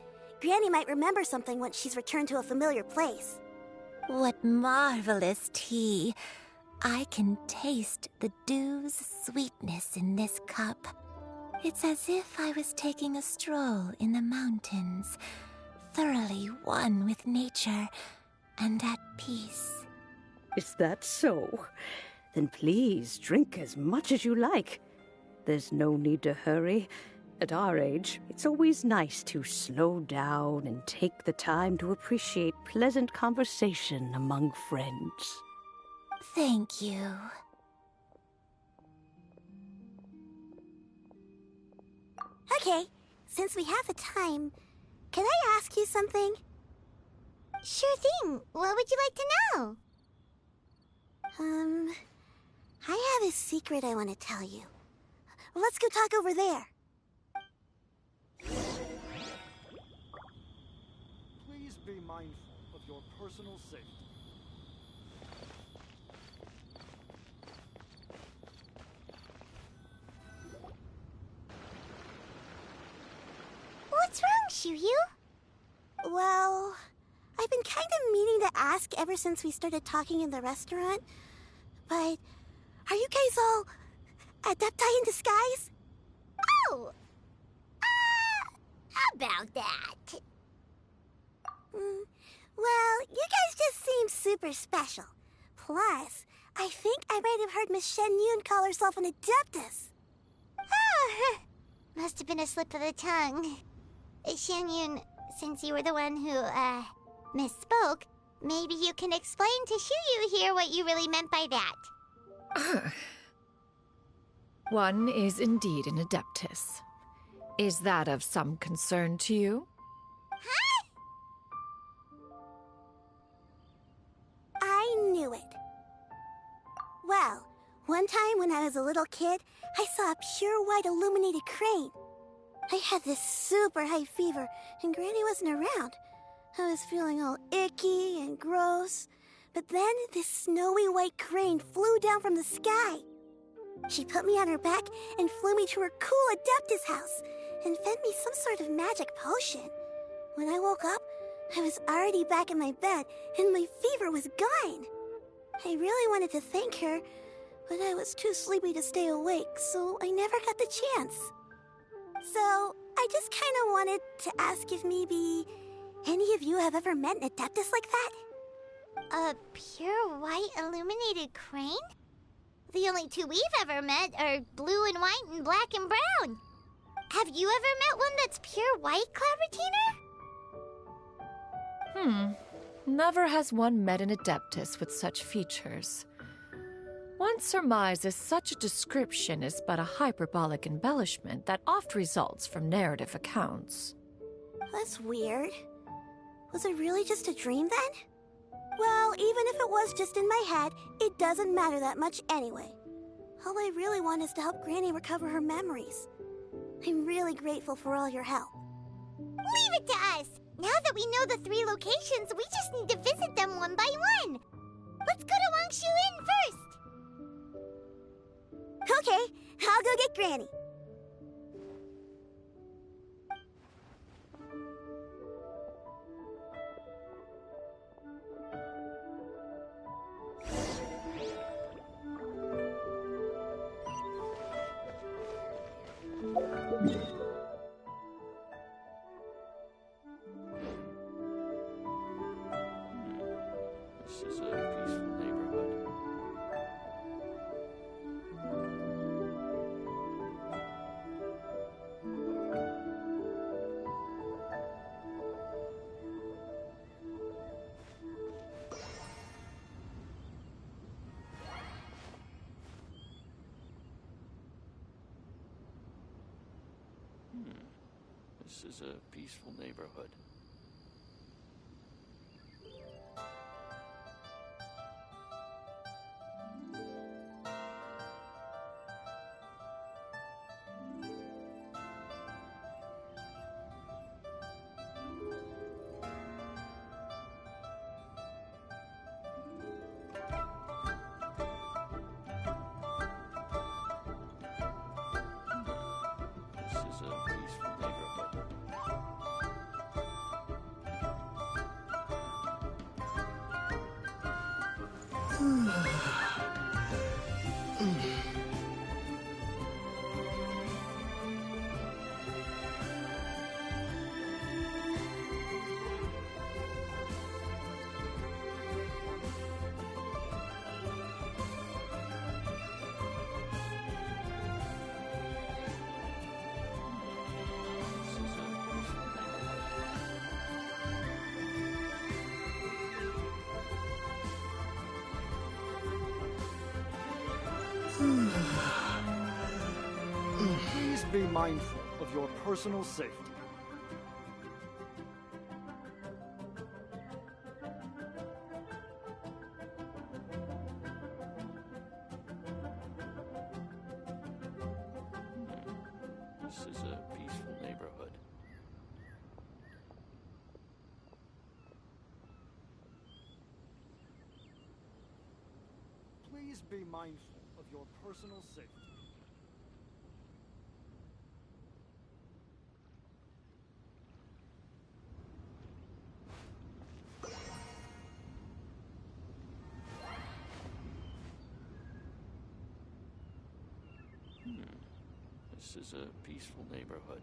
Granny might remember something once she's returned to a familiar place. What marvelous tea. I can taste the dew's sweetness in this cup. It's as if I was taking a stroll in the mountains, thoroughly one with nature and at peace. Is that so? Then please drink as much as you like. There's no need to hurry. At our age, it's always nice to slow down and take the time to appreciate pleasant conversation among friends. Thank you. Okay, since we have the time, can I ask you something? Sure thing. What would you like to know? I have a secret I want to tell you. Let's go talk over there. Please be mindful of your personal safety. What's wrong, Chuyu? Well, I've been kind of meaning to ask ever since we started talking in the restaurant, but are you guys all adepti in disguise? Oh! About that. Well, you guys just seem super special. Plus, I think I might have heard Miss Xianyun call herself an adeptus. Oh, must have been a slip of the tongue. Xianyun, since you were the one who, misspoke, maybe you can explain to Chuyu here what you really meant by that. One is indeed an adeptus. Is that of some concern to you? Huh? I knew it. Well, one time when I was a little kid, I saw a pure white illuminated crane. I had this super high fever, and Granny wasn't around. I was feeling all icky and gross. But then this snowy white crane flew down from the sky. She put me on her back and flew me to her cool adeptus house and fed me some sort of magic potion. When I woke up, I was already back in my bed and my fever was gone. I really wanted to thank her, but I was too sleepy to stay awake, so I never got the chance. So, I just kind of wanted to ask if maybe any of you have ever met an Adeptus like that? A pure white illuminated crane? The only two we've ever met are blue and white and black and brown. Have you ever met one that's pure white, cloudretainer? Never has one met an Adeptus with such features. One surmises such a description is but a hyperbolic embellishment that oft results from narrative accounts. That's weird. Was it really just a dream then? Well, even if it was just in my head, it doesn't matter that much anyway. All I really want is to help Granny recover her memories. I'm really grateful for all your help. Leave it to us! Now that we know the 3 locations, we just need to visit them one by one. Let's go to Wangshu Inn first. Okay, I'll go get Granny. This is a peaceful neighborhood. This is a peaceful neighborhood. This is a peaceful neighborhood. Please be mindful of your personal safety. This is a peaceful neighborhood. Please be mindful of your personal safety. This is a peaceful neighborhood.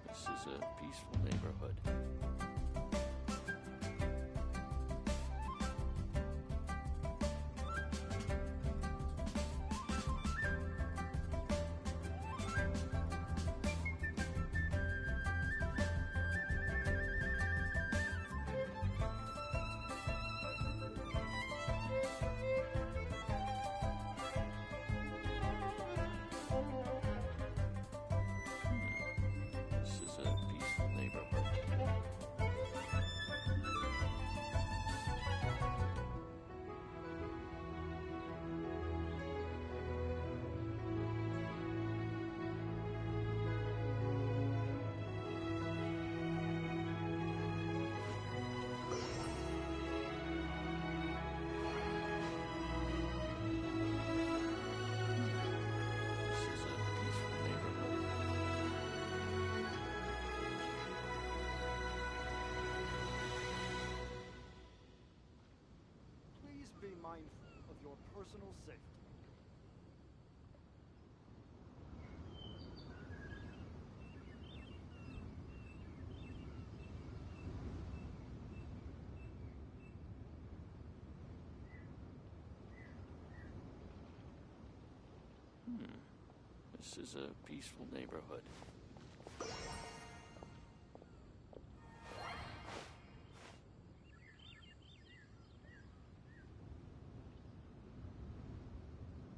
This is a peaceful neighborhood. This is a peaceful neighborhood. mindful of your personal safety. This is a peaceful neighborhood.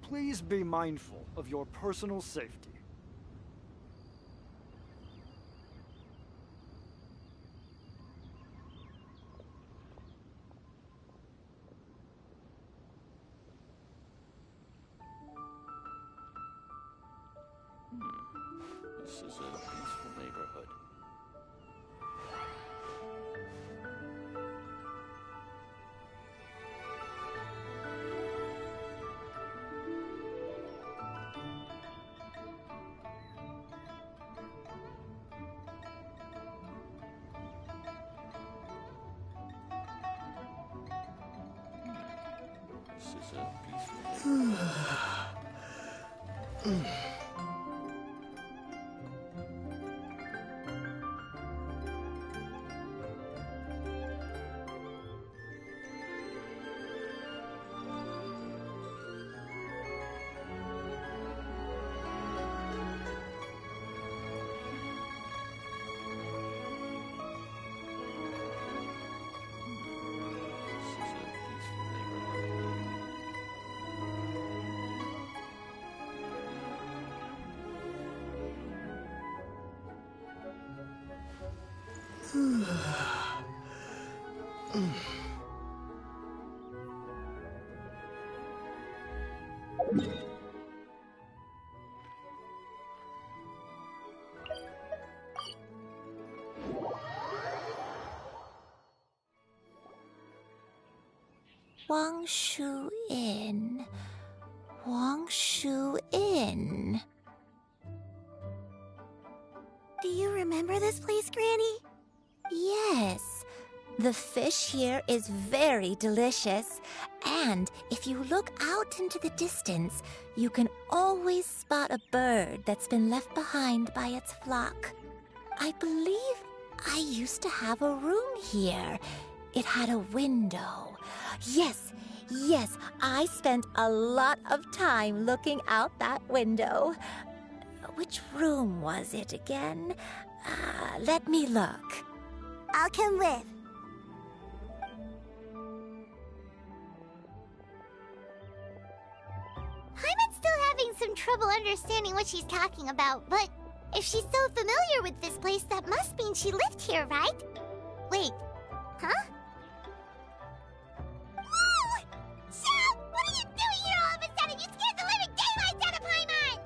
Please be mindful of your personal safety. This is a peaceful neighborhood. This is a peaceful neighborhood. Wangshu Inn. Wangshu Inn. Do you remember this place, Granny? Yes. The fish here is very delicious. And if you look out into the distance, you can always spot a bird that's been left behind by its flock. I believe I used to have a room here. It had a window. Yes, I spent a lot of time looking out that window. Which room was it again? Let me look. I'll come with. Paimon's still having some trouble understanding what she's talking about, but if she's so familiar with this place, that must mean she lived here, right? Wait, huh? Whoa! Shell! What are you doing here all of a sudden? You scared the living daylights out of Paimon!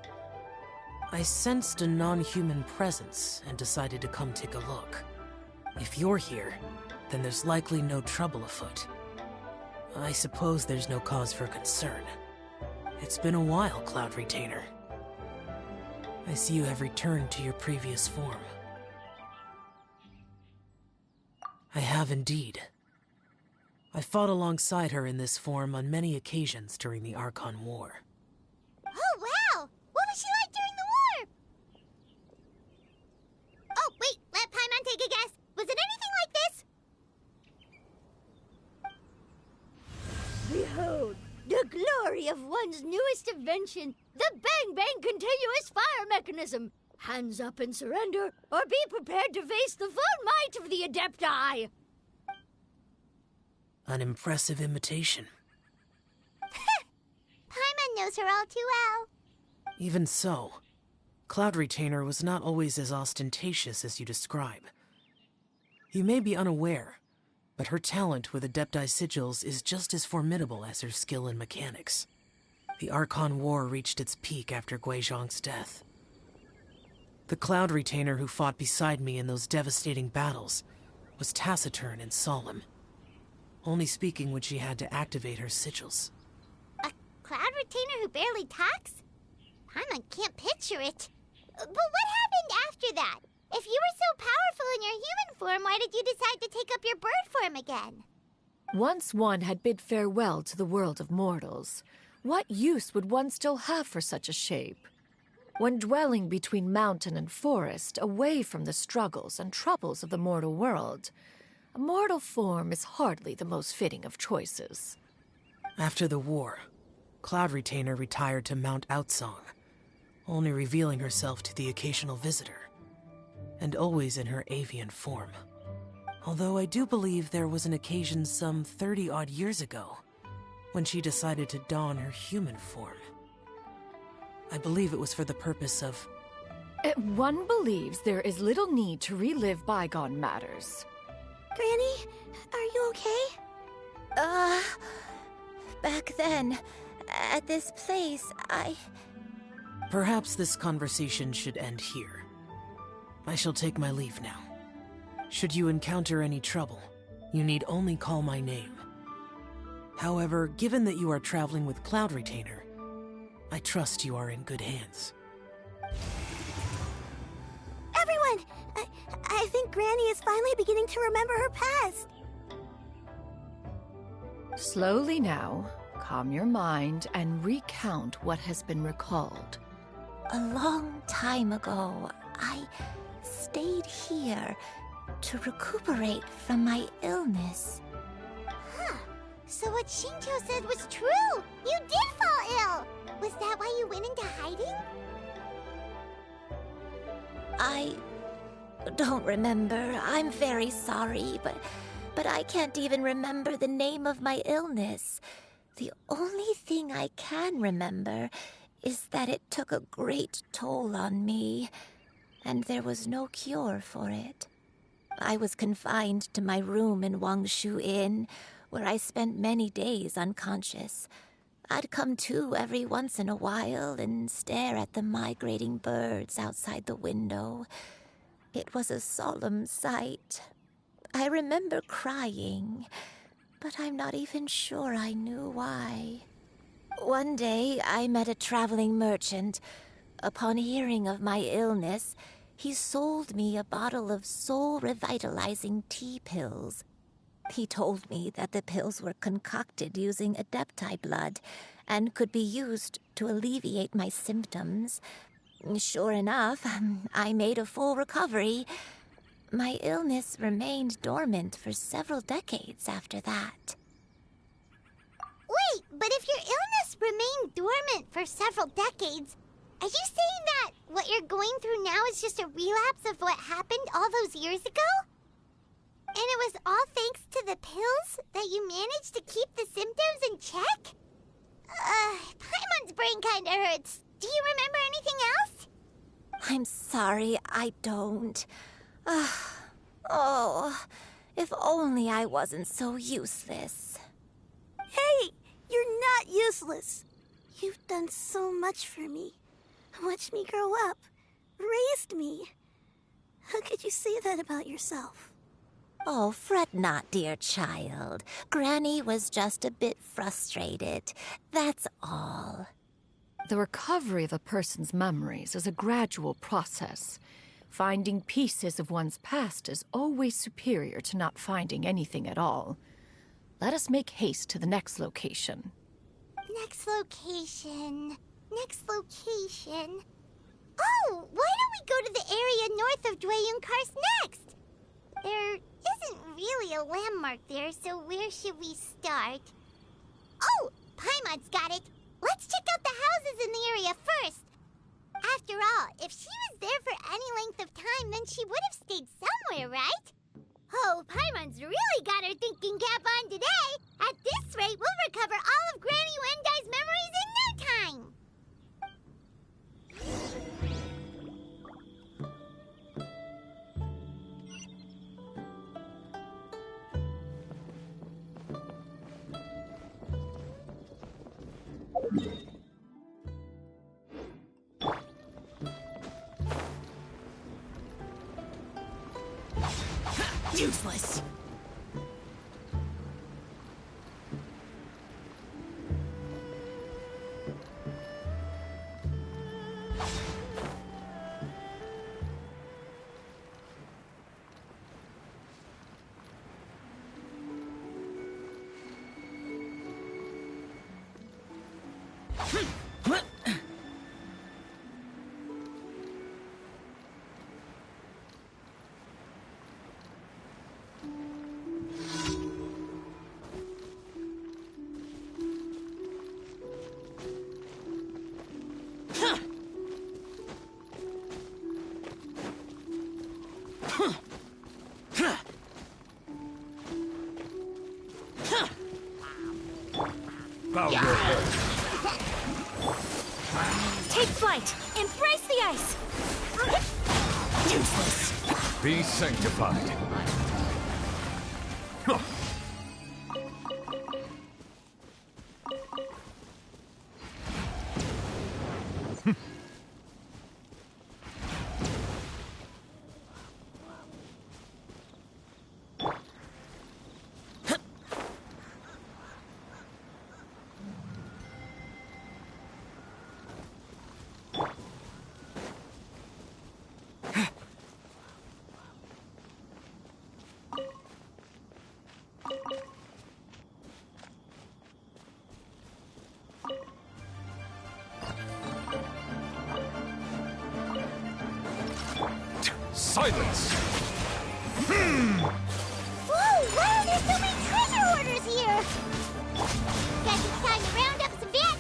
I sensed a non-human presence and decided to come take a look. If you're here, then there's likely no trouble afoot. I suppose there's no cause for concern. It's been a while, Cloudretainer. I see you have returned to your previous form. I have indeed. I fought alongside her in this form on many occasions during the Archon War. Oh, wow! What was she like during the war? Oh, wait, let Paimon take a guess. Was it anything like this? Behold, the glory of one's newest invention, the Bang Bang Continuous Fire Mechanism. Hands up and surrender, or be prepared to face the full might of the Adepti. An impressive imitation. Paimon knows her all too well. Even so, Cloudretainer was not always as ostentatious as you describe. You may be unaware, but her talent with Adepti sigils is just as formidable as her skill in mechanics. The Archon War reached its peak after Guizhong's death. The Cloudretainer who fought beside me in those devastating battles was taciturn and solemn, only speaking when she had to activate her sigils. A Cloudretainer who barely talks? Paimon can't picture it. But what happened after that? If you were so powerful in your human form, why did you decide to take up your bird form again? Once one had bid farewell to the world of mortals, what use would one still have for such a shape? When dwelling between mountain and forest, away from the struggles and troubles of the mortal world, a mortal form is hardly the most fitting of choices. After the war, Cloudretainer retired to Mount Outsong, only revealing herself to the occasional visitor, and always in her avian form. Although I do believe there was an occasion some 30-odd years ago when she decided to don her human form. I believe it was for the purpose of... One believes there is little need to relive bygone matters. Granny, are you okay? Back then, at this place, Perhaps this conversation should end here. I shall take my leave now. Should you encounter any trouble, you need only call my name. However, given that you are traveling with Cloudretainer, I trust you are in good hands. Everyone! I think Granny is finally beginning to remember her past. Slowly now, calm your mind and recount what has been recalled. A long time ago, I stayed here to recuperate from my illness. Huh. So what Shinto said was true! You did fall ill! Was that why you went into hiding? I don't remember. I'm very sorry, but I can't even remember the name of my illness. The only thing I can remember is that it took a great toll on me, and there was no cure for it. I was confined to my room in Wangshu Inn, where I spent many days unconscious. I'd come to every once in a while and stare at the migrating birds outside the window. It was a solemn sight. I remember crying, but I'm not even sure I knew why. One day, I met a traveling merchant. Upon hearing of my illness, he sold me a bottle of soul-revitalizing tea pills. He told me that the pills were concocted using Adepti blood and could be used to alleviate my symptoms. Sure enough, I made a full recovery. My illness remained dormant for several decades after that. Wait, but if your illness remained dormant for several decades, are you saying that what you're going through now is just a relapse of what happened all those years ago? And it was all thanks to the pills that you managed to keep the symptoms in check? Paimon's brain kinda hurts. Do you remember anything else? I'm sorry, I don't. Oh, if only I wasn't so useless. Hey, you're not useless. You've done so much for me. Watched me grow up. Raised me. How could you say that about yourself? Oh, fret not, dear child. Granny was just a bit frustrated. That's all. The recovery of a person's memories is a gradual process. Finding pieces of one's past is always superior to not finding anything at all. Let us make haste to the next location. Next location. Next location. Oh, why don't we go to the area north of Dwayunkars next? There isn't really a landmark there, so where should we start? Oh, Paimon's got it. Let's check out the houses in the area first. After all, if she was there for any length of time, then she would have stayed somewhere, right? Oh, Paimon's really got her thinking cap on today. At this rate, we'll recover all of Granny Wendai's memories in no time. Useless! be sanctified. Huh. Silence! Whoa, why are there so many treasure hoarders here? Guess it's time to round up some bad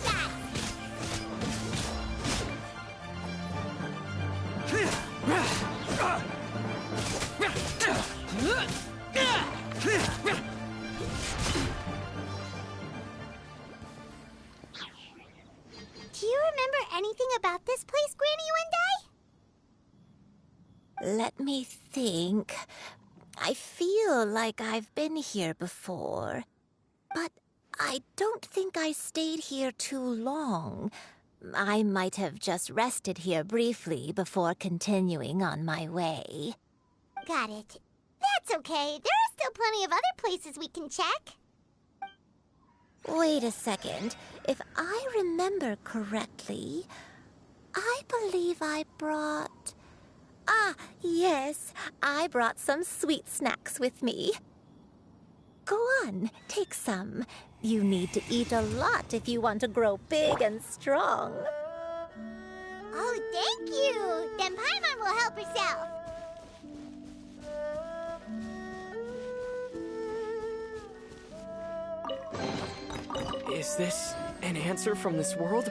Do you remember anything about this place, Granny Wendy? Let me think. I feel like I've been here before, but I don't think I stayed here too long. I might have just rested here briefly before continuing on my way. Got it. That's okay. There are still plenty of other places we can check. Wait a second. If I remember correctly, I believe I brought... Ah, yes. I brought some sweet snacks with me. Go on, take some. You need to eat a lot if you want to grow big and strong. Oh, thank you. Then Paimon will help herself. Is this an answer from this world?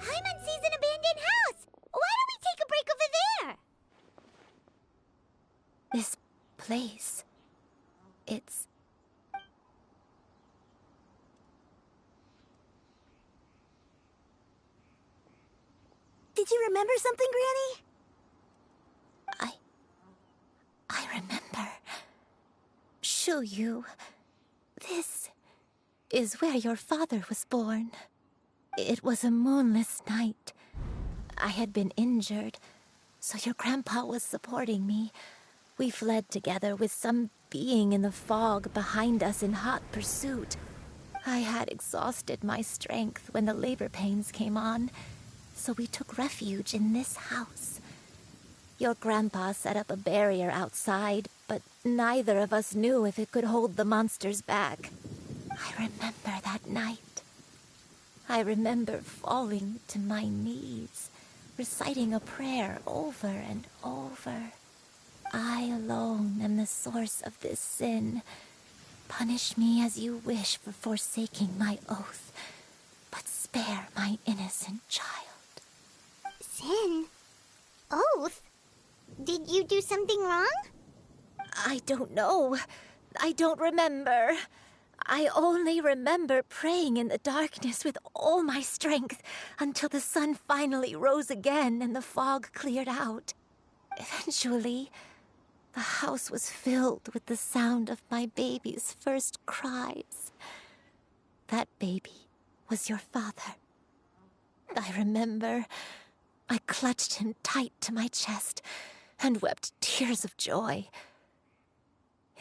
Paimon sees an abandoned house. Why don't we take a break over there? This place... it's... Did you remember something, Granny? I remember. Xianyun. This is where your father was born. It was a moonless night. I had been injured, so your grandpa was supporting me. We fled together with some being in the fog behind us in hot pursuit. I had exhausted my strength when the labor pains came on, so we took refuge in this house. Your grandpa set up a barrier outside, but neither of us knew if it could hold the monsters back. I remember that night. I remember falling to my knees, reciting a prayer over and over. I alone am the source of this sin. Punish me as you wish for forsaking my oath, but spare my innocent child. Sin? Oath? Did you do something wrong? I don't know. I don't remember. I only remember praying in the darkness with all my strength until the sun finally rose again and the fog cleared out. Eventually, The house was filled with the sound of my baby's first cries. That baby was your father. I remember I clutched him tight to my chest and wept tears of joy.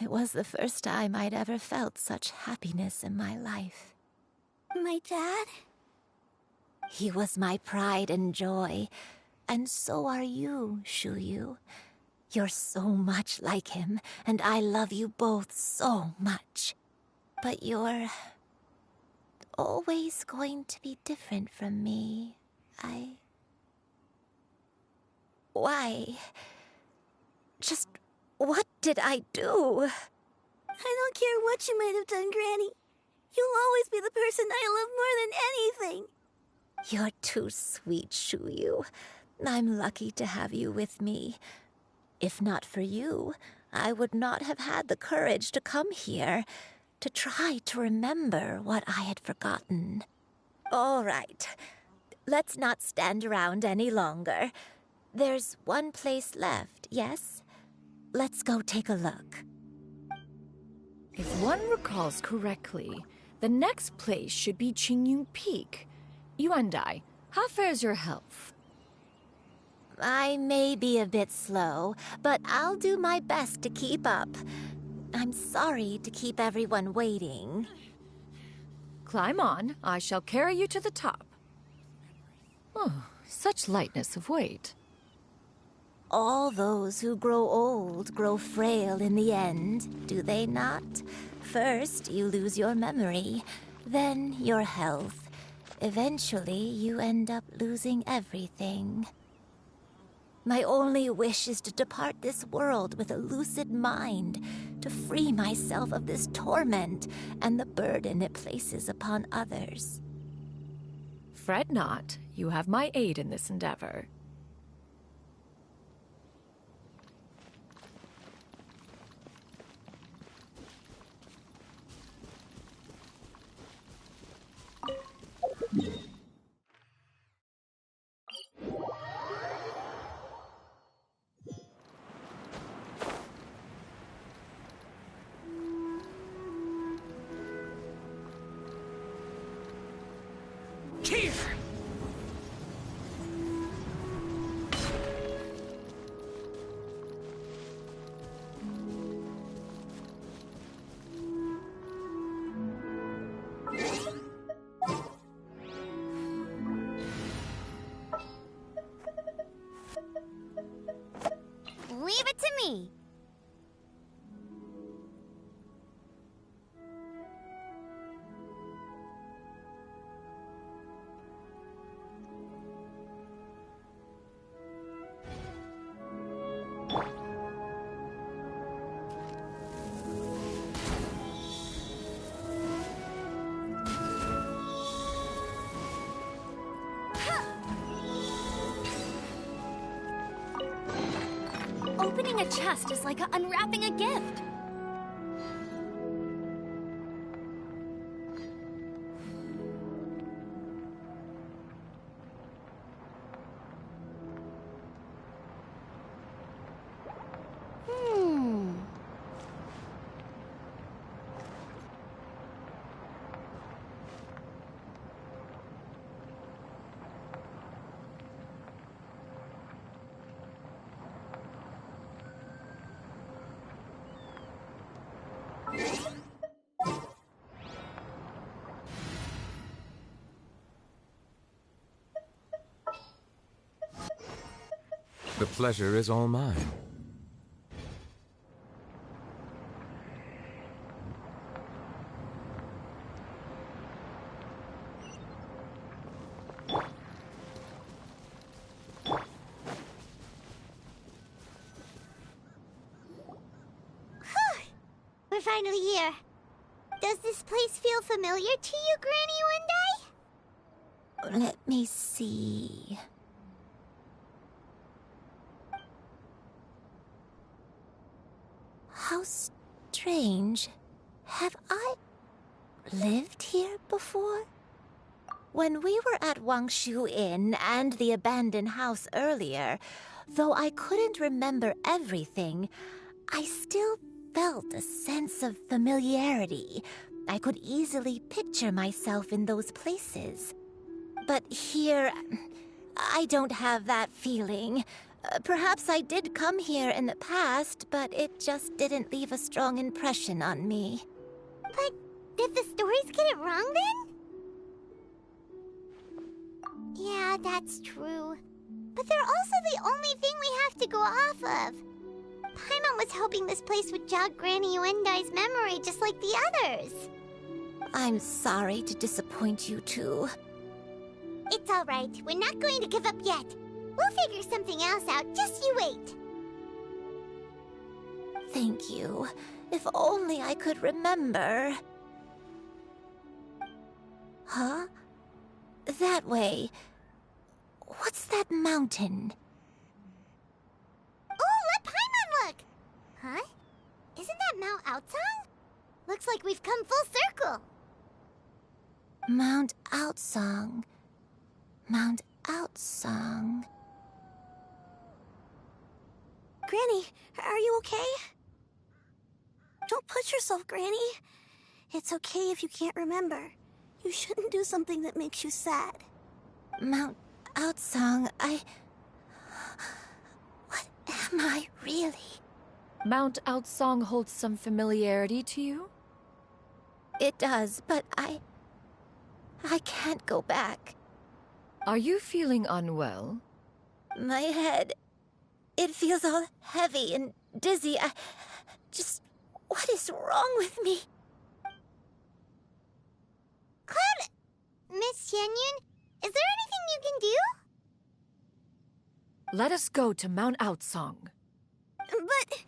It was the first time I'd ever felt such happiness in my life. My dad? He was my pride and joy, and so are you, Xianyun. You're so much like him, and I love you both so much. But you're always going to be different from me. Why? Just what did I do? I don't care what you might have done, Granny. You'll always be the person I love more than anything. You're too sweet, Xianyun. I'm lucky to have you with me. If not for you, I would not have had the courage to come here, to try to remember what I had forgotten. All right, let's not stand around any longer. There's one place left, yes? Let's go take a look. If one recalls correctly, the next place should be Xianyun Peak. Aunty, how fares your health? I may be a bit slow, but I'll do my best to keep up. I'm sorry to keep everyone waiting. Climb on. I shall carry you to the top. Oh, such lightness of weight. All those who grow old grow frail in the end, do they not? First, you lose your memory, then your health. Eventually, you end up losing everything. My only wish is to depart this world with a lucid mind, to free myself of this torment and the burden it places upon others. Fret not. You have my aid in this endeavor. Leave it to me. Opening a chest is like unwrapping a gift. The pleasure is all mine. We're finally here. Does this place feel familiar to you, Granny One Day? Let me see. How strange. Have I lived here before? When we were at Wangshu Inn and the abandoned house earlier, though I couldn't remember everything, I still felt a sense of familiarity. I could easily picture myself in those places. But here, I don't have that feeling. Perhaps I did come here in the past, but it just didn't leave a strong impression on me. But did the stories get it wrong then? Yeah, that's true. But they're also the only thing we have to go off of. Paimon was hoping this place would jog Granny Yuendai's memory just like the others. I'm sorry to disappoint you too. It's all right. We're not going to give up yet. We'll figure something else out. Just you wait. Thank you. If only I could remember. Huh? That way. What's that mountain? Oh, let Paimon look! Huh? Isn't that Mount Outsong? Looks like we've come full circle. Mount Outsong. Mount Outsong. Granny, are you okay? Don't push yourself, Granny. It's okay if you can't remember. You shouldn't do something that makes you sad. Mount Outsong, What am I really? Mount Outsong holds some familiarity to you? It does, but I can't go back. Are you feeling unwell? My head, it feels all heavy and dizzy. What is wrong with me? Cloud... Miss Xianyun, is there anything you can do? Let us go to Mount Outsong. But...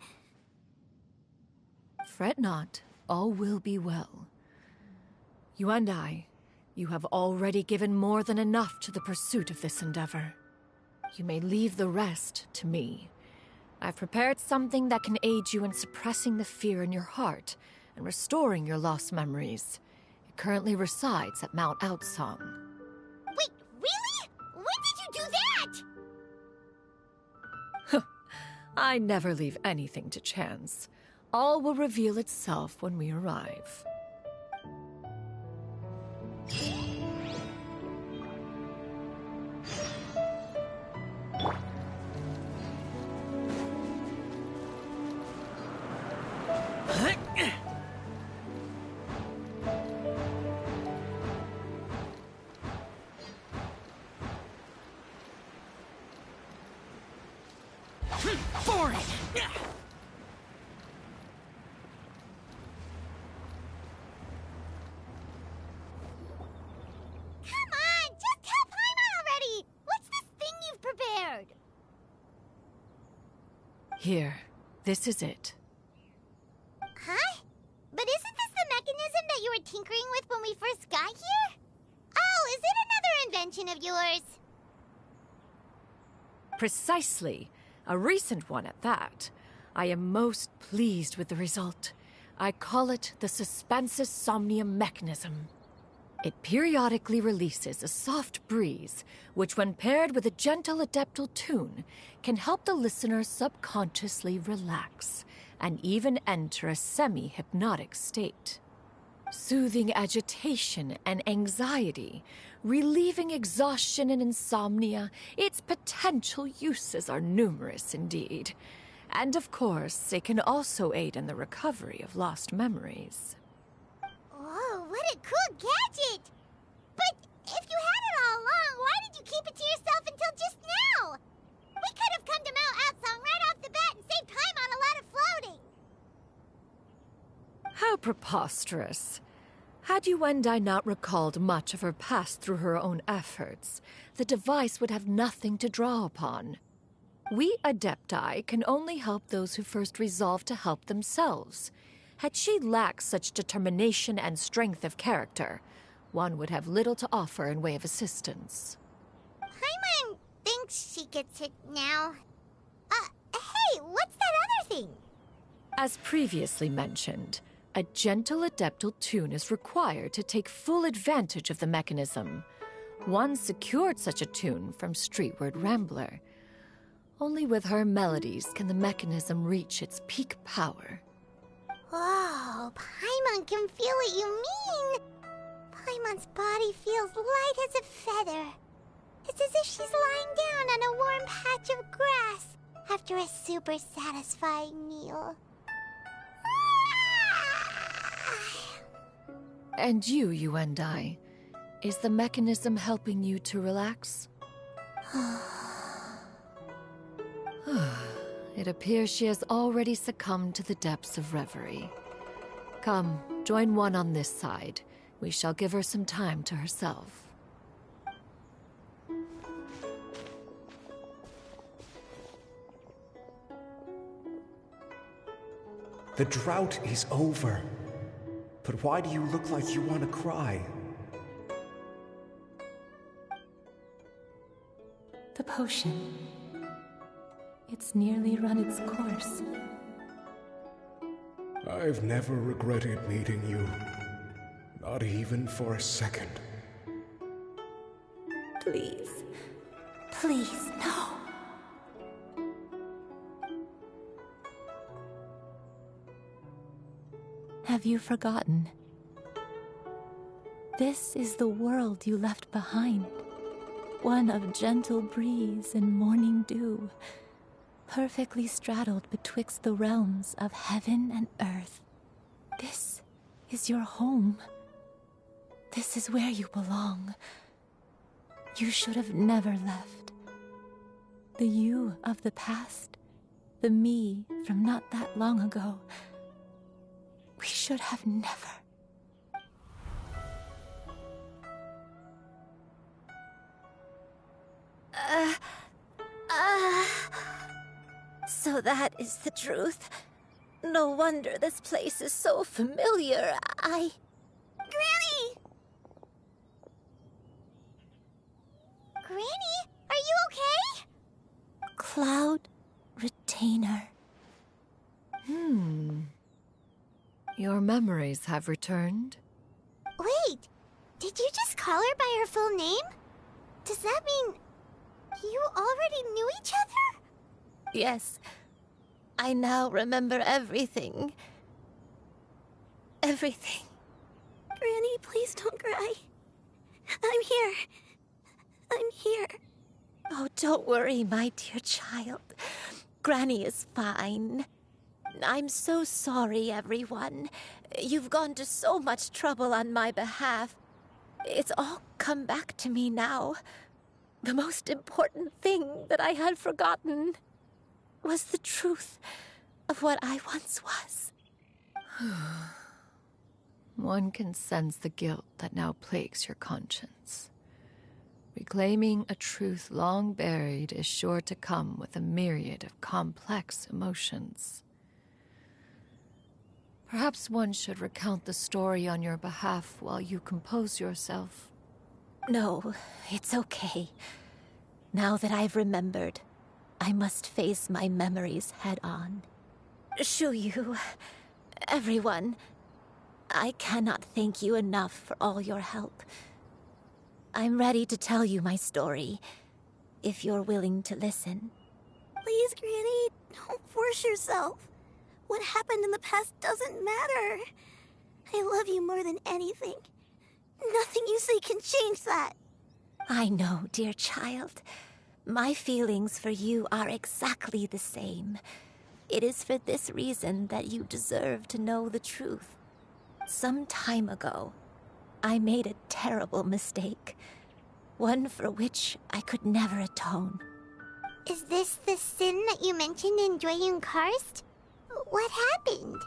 Fret not, all will be well. You and I, you have already given more than enough to the pursuit of this endeavor. You may leave the rest to me. I've prepared something that can aid you in suppressing the fear in your heart and restoring your lost memories. It currently resides at Mount Outsong. Wait, really? When did you do that? I never leave anything to chance. All will reveal itself when we arrive. Boring! Come on, just tell Paimon already! What's this thing you've prepared? Here, this is it. Huh? But isn't this the mechanism that you were tinkering with when we first got here? Oh, is it another invention of yours? Precisely. A recent one at that. I am most pleased with the result. I call it the Suspensus Somnium mechanism. It periodically releases a soft breeze, which when paired with a gentle adeptal tune, can help the listener subconsciously relax and even enter a semi-hypnotic state. Soothing agitation and anxiety, relieving exhaustion and insomnia, its potential uses are numerous indeed. And of course, it can also aid in the recovery of lost memories. Whoa, what a cool gadget! But if you had it all along, why did you keep it to yourself until just now? We could have come to Mount Outsong right off the bat and saved time on a lot of floating. How preposterous. Had Yuendai not recalled much of her past through her own efforts, the device would have nothing to draw upon. We Adepti can only help those who first resolve to help themselves. Had she lacked such determination and strength of character, one would have little to offer in way of assistance. Paimon thinks she gets it now. Hey, what's that other thing? As previously mentioned, a gentle adeptal tune is required to take full advantage of the mechanism. One secured such a tune from Streetward Rambler. Only with her melodies can the mechanism reach its peak power. Whoa, Paimon can feel what you mean. Paimon's body feels light as a feather. It's as if she's lying down on a warm patch of grass after a super satisfying meal. And you and I, is the mechanism helping you to relax? It appears she has already succumbed to the depths of reverie. Come, join one on this side. We shall give her some time to herself. The drought is over. But why do you look like you want to cry? The potion. It's nearly run its course. I've never regretted meeting you. Not even for a second. Please. Please, no. Have you forgotten? This is the world you left behind. One of gentle breeze and morning dew, perfectly straddled betwixt the realms of heaven and earth. This is your home. This is where you belong. You should have never left. The you of the past, the me from not that long ago, we should have never. So that is the truth. No wonder this place is so familiar. Granny! Granny, are you okay? Cloudretainer. Your memories have returned? Wait, did you just call her by her full name? Does that mean you already knew each other? Yes. I now remember everything. Everything. Granny, please don't cry. I'm here. I'm here. Oh, don't worry, my dear child. Granny is fine. I'm so sorry, everyone. You've gone to so much trouble on my behalf. It's all come back to me now. The most important thing that I had forgotten was the truth of what I once was. One can sense the guilt that now plagues your conscience. Reclaiming a truth long buried is sure to come with a myriad of complex emotions. Perhaps one should recount the story on your behalf while you compose yourself. No, it's okay. Now that I've remembered, I must face my memories head on. Xianyun, everyone, I cannot thank you enough for all your help. I'm ready to tell you my story, if you're willing to listen. Please, Granny, don't force yourself. What happened in the past doesn't matter. I love you more than anything. Nothing you say can change that. I know, dear child. My feelings for you are exactly the same. It is for this reason that you deserve to know the truth. Some time ago, I made a terrible mistake. One for which I could never atone. Is this the sin that you mentioned in Xianyun Karst? What happened?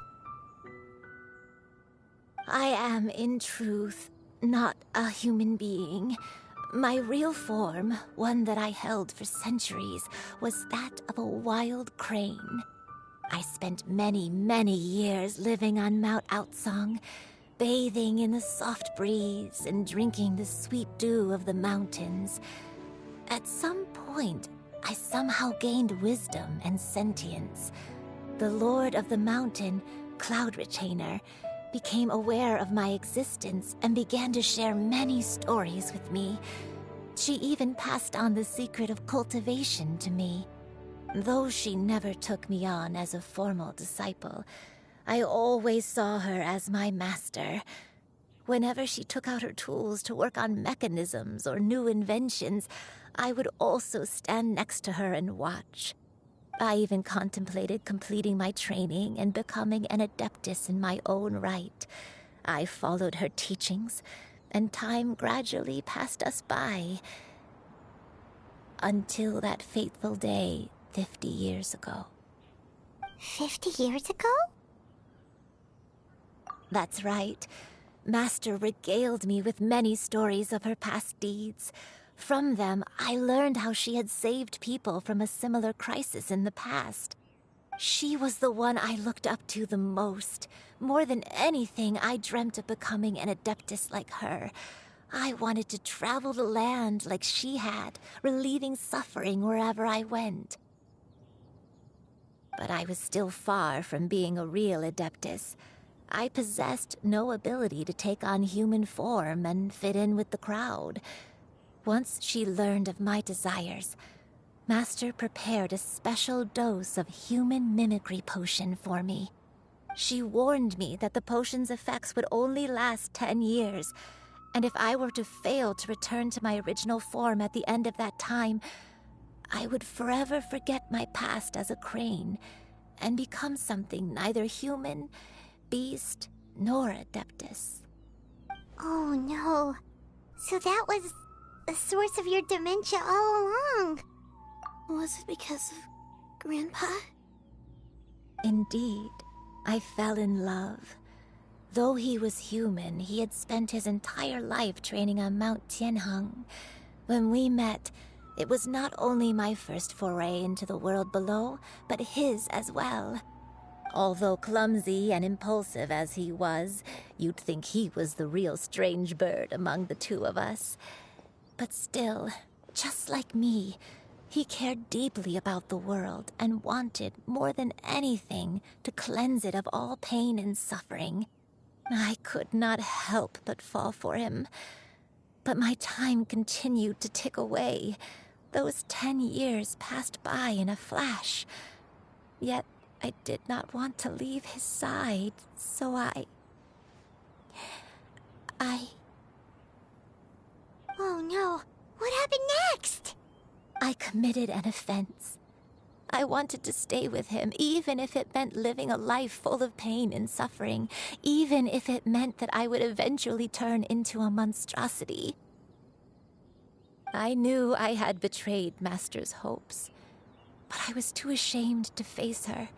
I am, in truth, not a human being. My real form, one that I held for centuries, was that of a wild crane. I spent many, many years living on Mount Outsong, bathing in the soft breeze and drinking the sweet dew of the mountains. At some point, I somehow gained wisdom and sentience. The Lord of the Mountain, Cloudretainer, became aware of my existence and began to share many stories with me. She even passed on the secret of cultivation to me. Though she never took me on as a formal disciple, I always saw her as my master. Whenever she took out her tools to work on mechanisms or new inventions, I would also stand next to her and watch. I even contemplated completing my training and becoming an adeptus in my own right. I followed her teachings, and time gradually passed us by. Until that fateful day 50 years ago. 50 years ago? That's right. Master regaled me with many stories of her past deeds. From them, I learned how she had saved people from a similar crisis in the past. She was the one I looked up to the most. More than anything, I dreamt of becoming an adeptus like her. I wanted to travel the land like she had, relieving suffering wherever I went. But I was still far from being a real adeptus. I possessed no ability to take on human form and fit in with the crowd. Once she learned of my desires, Master prepared a special dose of human mimicry potion for me. She warned me that the potion's effects would only last 10 years, and if I were to fail to return to my original form at the end of that time, I would forever forget my past as a crane and become something neither human, beast, nor adeptus. Oh no. So that was the source of your dementia all along. Was it because of Grandpa? Indeed, I fell in love. Though he was human, he had spent his entire life training on Mount Tianheng. When we met, it was not only my first foray into the world below, but his as well. Although clumsy and impulsive as he was, you'd think he was the real strange bird among the two of us. But still, just like me, he cared deeply about the world and wanted, more than anything, to cleanse it of all pain and suffering. I could not help but fall for him. But my time continued to tick away. Those 10 years passed by in a flash. Yet I did not want to leave his side, so I... Oh no, what happened next? I committed an offense. I wanted to stay with him, even if it meant living a life full of pain and suffering, even if it meant that I would eventually turn into a monstrosity. I knew I had betrayed Master's hopes, but I was too ashamed to face her.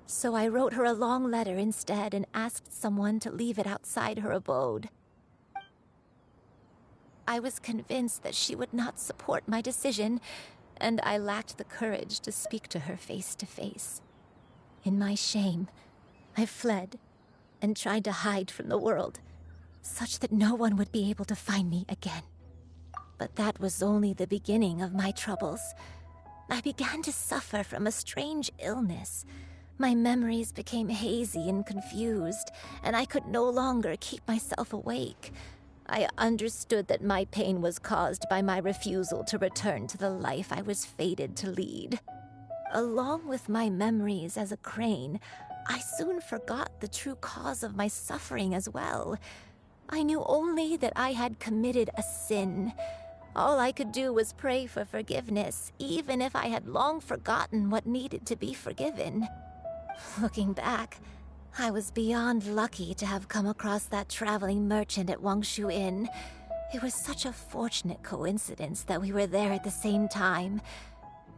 So I wrote her a long letter instead and asked someone to leave it outside her abode. I was convinced that she would not support my decision, and I lacked the courage to speak to her face to face. In my shame, I fled and tried to hide from the world, such that no one would be able to find me again. But that was only the beginning of my troubles. I began to suffer from a strange illness. My memories became hazy and confused, and I could no longer keep myself awake. I understood that my pain was caused by my refusal to return to the life I was fated to lead. Along with my memories as a crane, I soon forgot the true cause of my suffering as well. I knew only that I had committed a sin. All I could do was pray for forgiveness, even if I had long forgotten what needed to be forgiven. Looking back, I was beyond lucky to have come across that traveling merchant at Wangshu Inn. It was such a fortunate coincidence that we were there at the same time.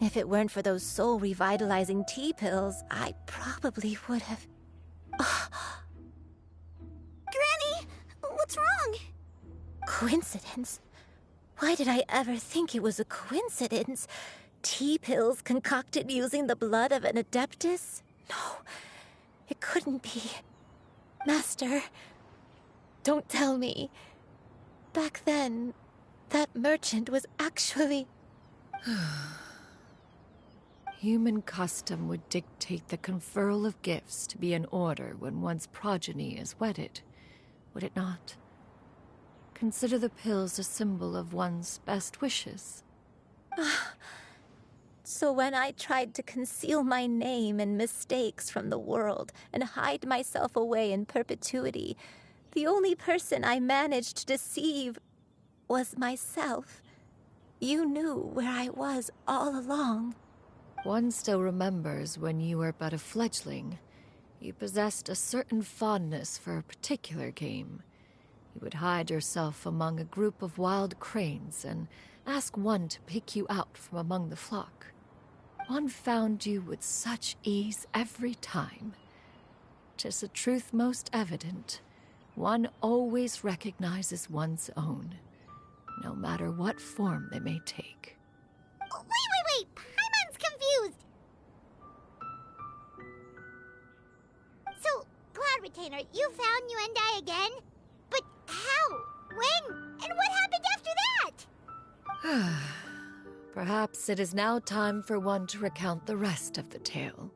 If it weren't for those soul-revitalizing tea pills, I probably would have... Granny! What's wrong? Coincidence? Why did I ever think it was a coincidence? Tea pills concocted using the blood of an adeptus? No, it couldn't be. Master, don't tell me. Back then, that merchant was actually... Human custom would dictate the conferral of gifts to be in order when one's progeny is wedded, would it not? Consider the pills a symbol of one's best wishes. So when I tried to conceal my name and mistakes from the world and hide myself away in perpetuity, the only person I managed to deceive was myself. You knew where I was all along. One still remembers when you were but a fledgling. You possessed a certain fondness for a particular game. You would hide yourself among a group of wild cranes and ask one to pick you out from among the flock. One found you with such ease every time. 'Tis a truth most evident. One always recognizes one's own, no matter what form they may take. Wait! Paimon's confused! So, Cloudretainer, you found Yuendai again? But how? When? And what happened after that? Perhaps it is now time for one to recount the rest of the tale.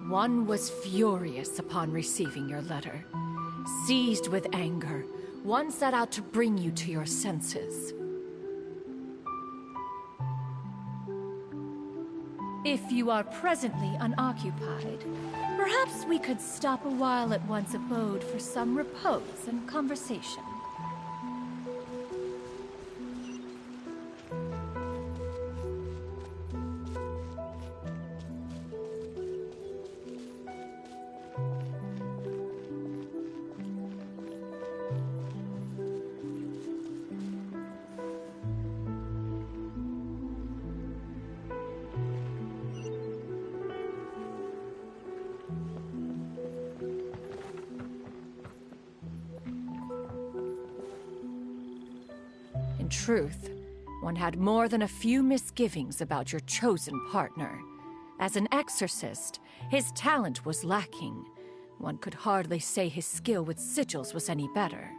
One was furious upon receiving your letter. Seized with anger, one set out to bring you to your senses. If you are presently unoccupied, perhaps we could stop a while at one's abode for some repose and conversation. In truth, one had more than a few misgivings about your chosen partner. As an exorcist, his talent was lacking. One could hardly say his skill with sigils was any better.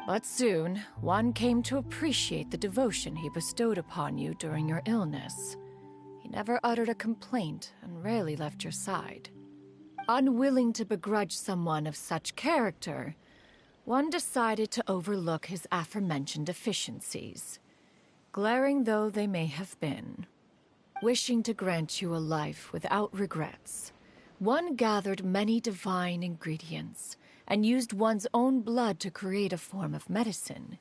But soon, one came to appreciate the devotion he bestowed upon you during your illness. He never uttered a complaint and rarely left your side. Unwilling to begrudge someone of such character, one decided to overlook his aforementioned deficiencies, glaring though they may have been. Wishing to grant you a life without regrets, one gathered many divine ingredients and used one's own blood to create a form of medicine.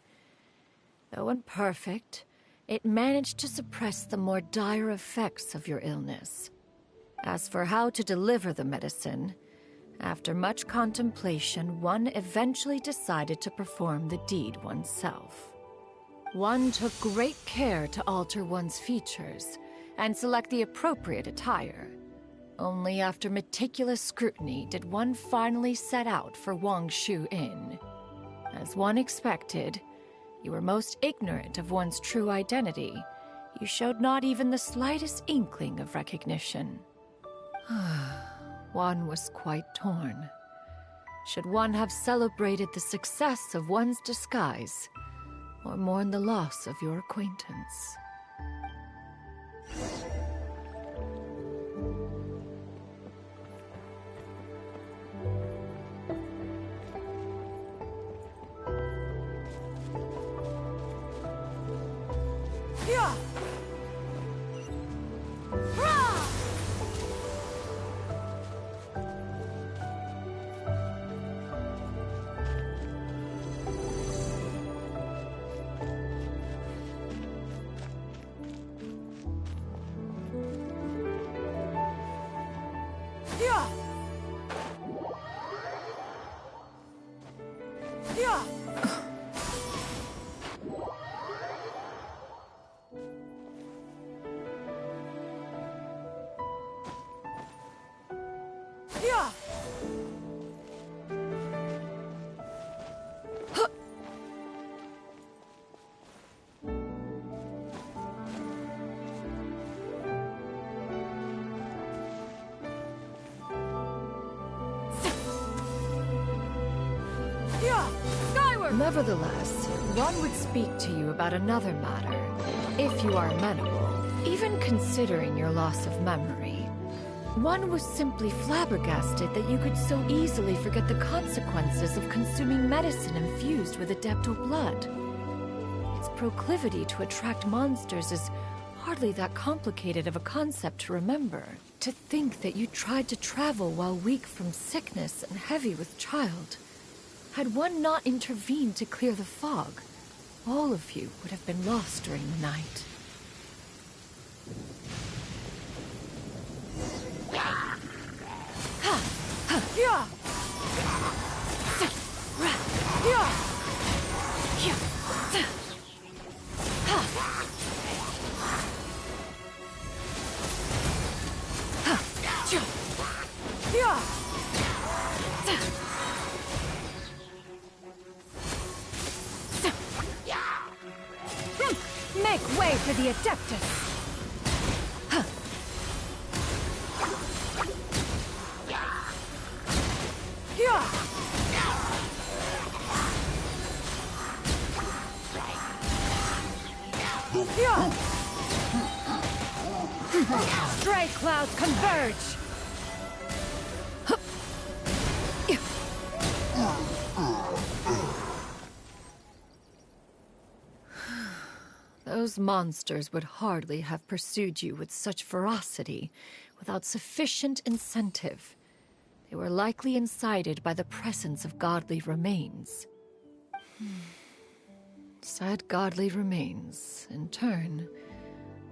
Though imperfect, it managed to suppress the more dire effects of your illness. As for how to deliver the medicine, after much contemplation, one eventually decided to perform the deed oneself. One took great care to alter one's features and select the appropriate attire. Only after meticulous scrutiny did one finally set out for Wangshu Inn. As one expected, you were most ignorant of one's true identity. You showed not even the slightest inkling of recognition. One was quite torn. Should one have celebrated the success of one's disguise, or mourn the loss of your acquaintance? Yeah! Nevertheless, one would speak to you about another matter, if you are amenable. Even considering your loss of memory, one was simply flabbergasted that you could so easily forget the consequences of consuming medicine infused with Adeptal blood. Its proclivity to attract monsters is hardly that complicated of a concept to remember. To think that you tried to travel while weak from sickness and heavy with child. Had one not intervened to clear the fog, all of you would have been lost during the night. Make way for the Adeptus! Stray clouds converge! Those monsters would hardly have pursued you with such ferocity without sufficient incentive. They were likely incited by the presence of godly remains. Said godly remains, in turn,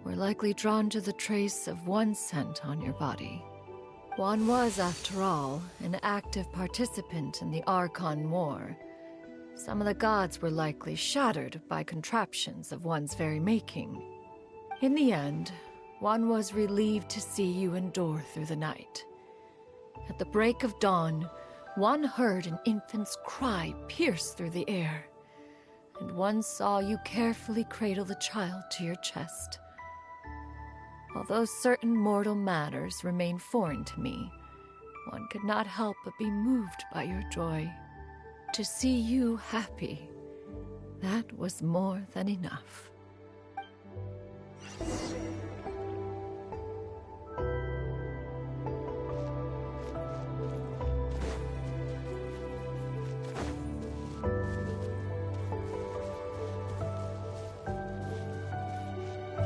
were likely drawn to the trace of one scent on your body. One was, after all, an active participant in the Archon War. Some of the gods were likely shattered by contraptions of one's very making. In the end, one was relieved to see you endure through the night. At the break of dawn, one heard an infant's cry pierce through the air, and one saw you carefully cradle the child to your chest. Although certain mortal matters remain foreign to me, one could not help but be moved by your joy. To see you happy, that was more than enough.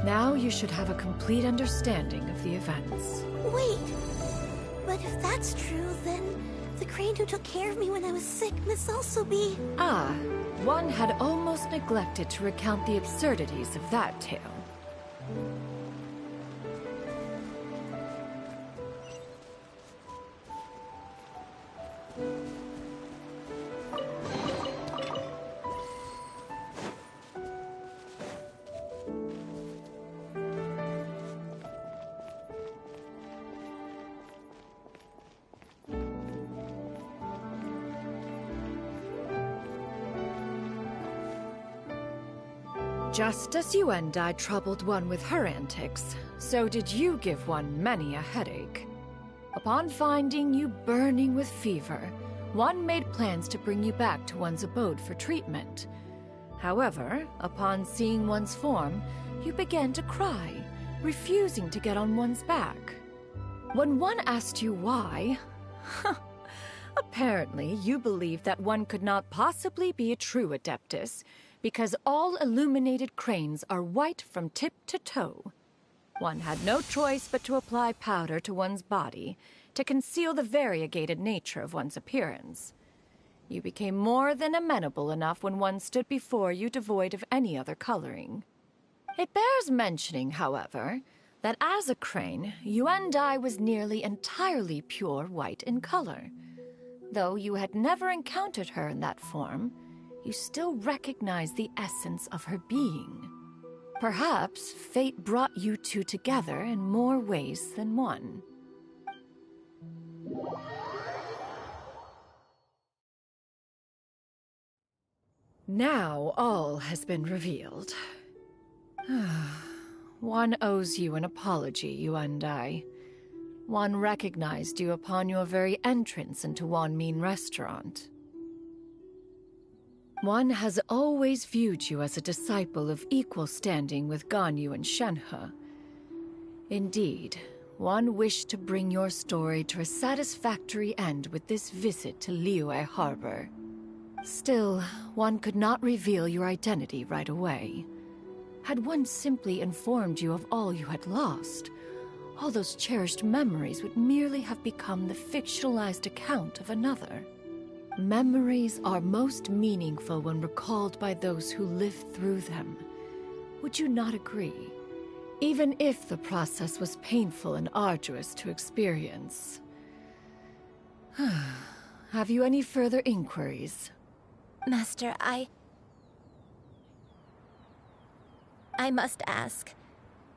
Now you should have a complete understanding of the events. Wait! But if that's true, then the crane who took care of me when I was sick must also be... Ah, one had almost neglected to recount the absurdities of that tale. Just as you and I troubled one with her antics, so did you give one many a headache. Upon finding you burning with fever, one made plans to bring you back to one's abode for treatment. However, upon seeing one's form, you began to cry, refusing to get on one's back. When one asked you why, apparently you believed that one could not possibly be a true Adeptus, because all illuminated cranes are white from tip to toe. One had no choice but to apply powder to one's body to conceal the variegated nature of one's appearance. You became more than amenable enough when one stood before you devoid of any other coloring. It bears mentioning, however, that as a crane, Yuendai was nearly entirely pure white in color. Though you had never encountered her in that form, you still recognize the essence of her being. Perhaps fate brought you two together in more ways than one. Now all has been revealed. One owes you an apology, you and I. One recognized you upon your very entrance into Wanmin Restaurant. One has always viewed you as a disciple of equal standing with Ganyu and Shenhe. Indeed, one wished to bring your story to a satisfactory end with this visit to Liyue Harbor. Still, one could not reveal your identity right away. Had one simply informed you of all you had lost, all those cherished memories would merely have become the fictionalized account of another. Memories are most meaningful when recalled by those who lived through them. Would you not agree? Even if the process was painful and arduous to experience. Have you any further inquiries? Master, I must ask.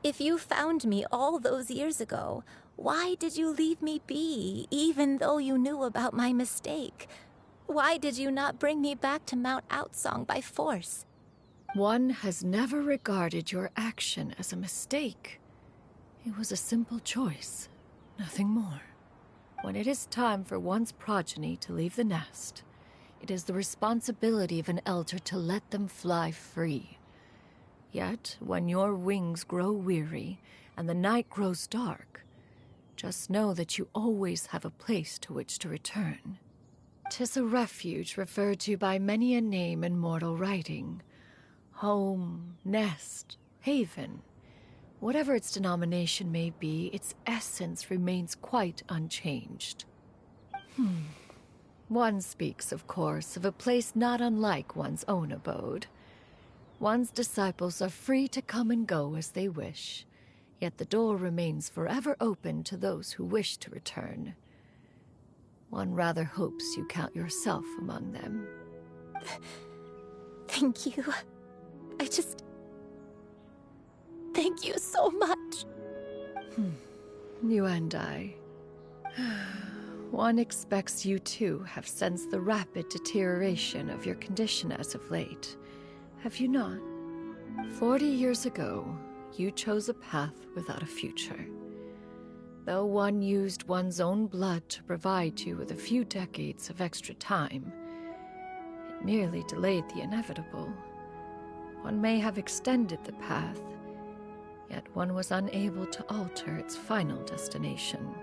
If you found me all those years ago, why did you leave me be, even though you knew about my mistake? Why did you not bring me back to Mount Outsong by force? One has never regarded your action as a mistake. It was a simple choice, nothing more. When it is time for one's progeny to leave the nest, it is the responsibility of an elder to let them fly free. Yet, when your wings grow weary and the night grows dark, just know that you always have a place to which to return. 'Tis a refuge referred to by many a name in mortal writing. Home, nest, haven. Whatever its denomination may be, its essence remains quite unchanged. One speaks, of course, of a place not unlike one's own abode. One's disciples are free to come and go as they wish, yet the door remains forever open to those who wish to return. One rather hopes you count yourself among them. Thank you. Thank you so much. You and I. One expects you too have sensed the rapid deterioration of your condition as of late. Have you not? 40 years ago, you chose a path without a future. Though one used one's own blood to provide you with a few decades of extra time, it merely delayed the inevitable. One may have extended the path, yet one was unable to alter its final destination.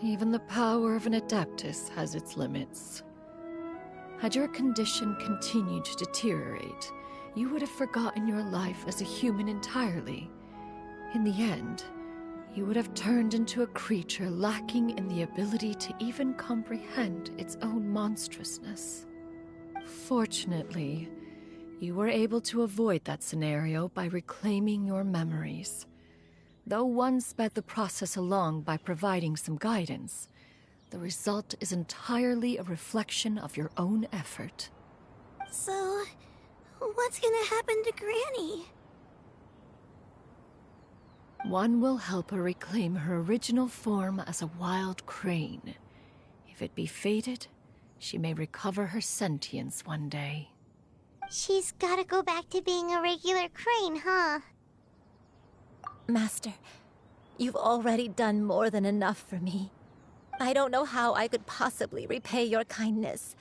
Even the power of an adeptus has its limits. Had your condition continued to deteriorate, you would have forgotten your life as a human entirely. In the end, you would have turned into a creature lacking in the ability to even comprehend its own monstrousness. Fortunately, you were able to avoid that scenario by reclaiming your memories. Though one sped the process along by providing some guidance, the result is entirely a reflection of your own effort. So, what's gonna happen to Granny? One will help her reclaim her original form as a wild crane. If it be fated, she may recover her sentience one day. She's gotta go back to being a regular crane, huh? Master, you've already done more than enough for me. I don't know how I could possibly repay your kindness.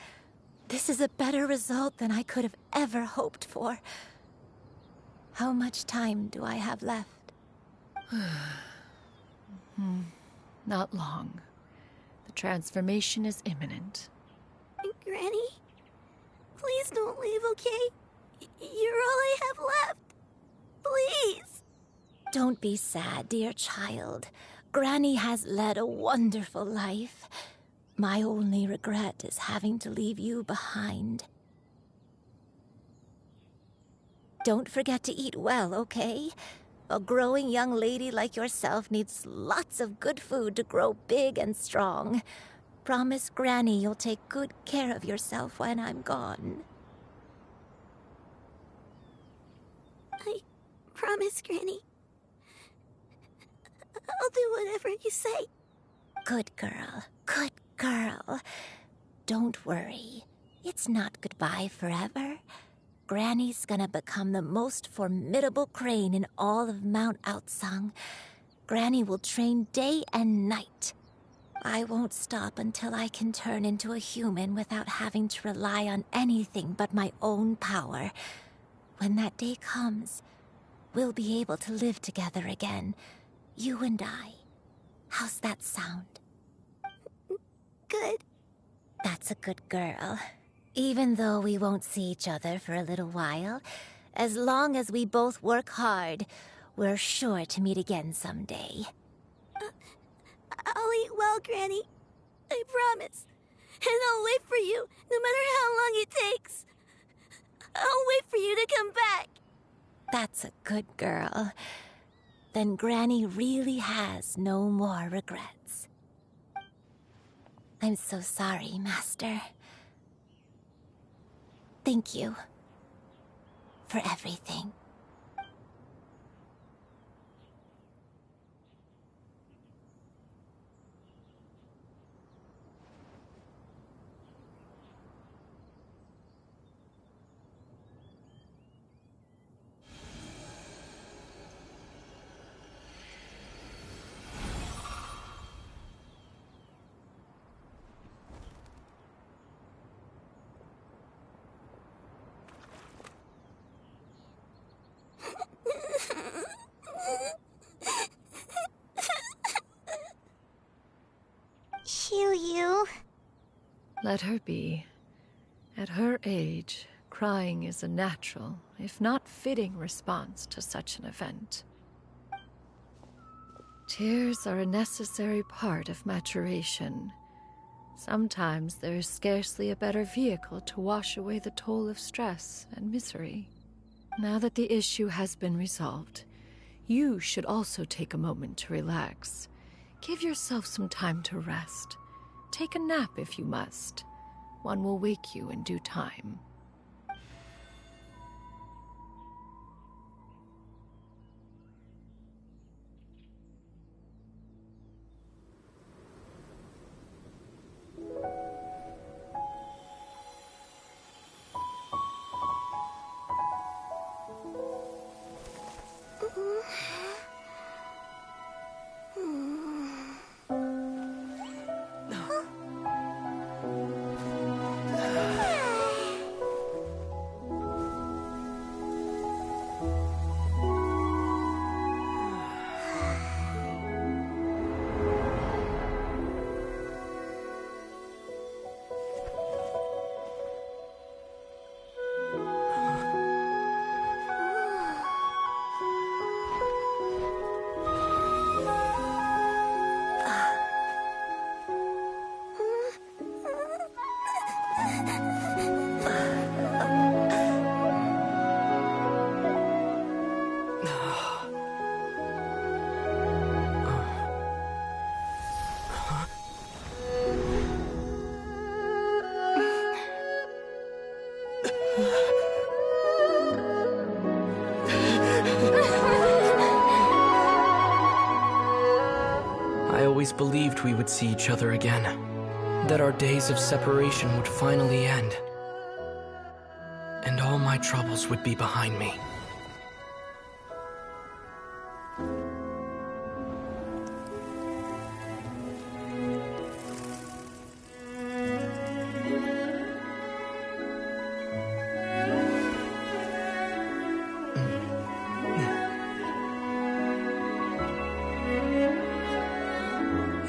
This is a better result than I could have ever hoped for. How much time do I have left? Not long. The transformation is imminent. Granny? Please don't leave, okay? You're all I have left. Please. Don't be sad, dear child. Granny has led a wonderful life. My only regret is having to leave you behind. Don't forget to eat well, okay? A growing young lady like yourself needs lots of good food to grow big and strong. Promise Granny you'll take good care of yourself when I'm gone. I promise, Granny. I'll do whatever you say. Good girl, good girl. Don't worry. It's not goodbye forever. Granny's gonna become the most formidable crane in all of Mount Outsong. Granny will train day and night. I won't stop until I can turn into a human without having to rely on anything but my own power. When that day comes, we'll be able to live together again, you and I. How's that sound? Good. That's a good girl. Even though we won't see each other for a little while, as long as we both work hard, we're sure to meet again someday. I'll eat well, Granny. I promise. And I'll wait for you, no matter how long it takes. I'll wait for you to come back. That's a good girl. Then Granny really has no more regrets. I'm so sorry, Master. Thank you for everything. Xianyun. Let her be. At her age, crying is a natural, if not fitting, response to such an event. Tears are a necessary part of maturation. Sometimes there is scarcely a better vehicle to wash away the toll of stress and misery. Now that the issue has been resolved, you should also take a moment to relax. Give yourself some time to rest. Take a nap if you must. One will wake you in due time. I always believed we would see each other again, that our days of separation would finally end, and all my troubles would be behind me.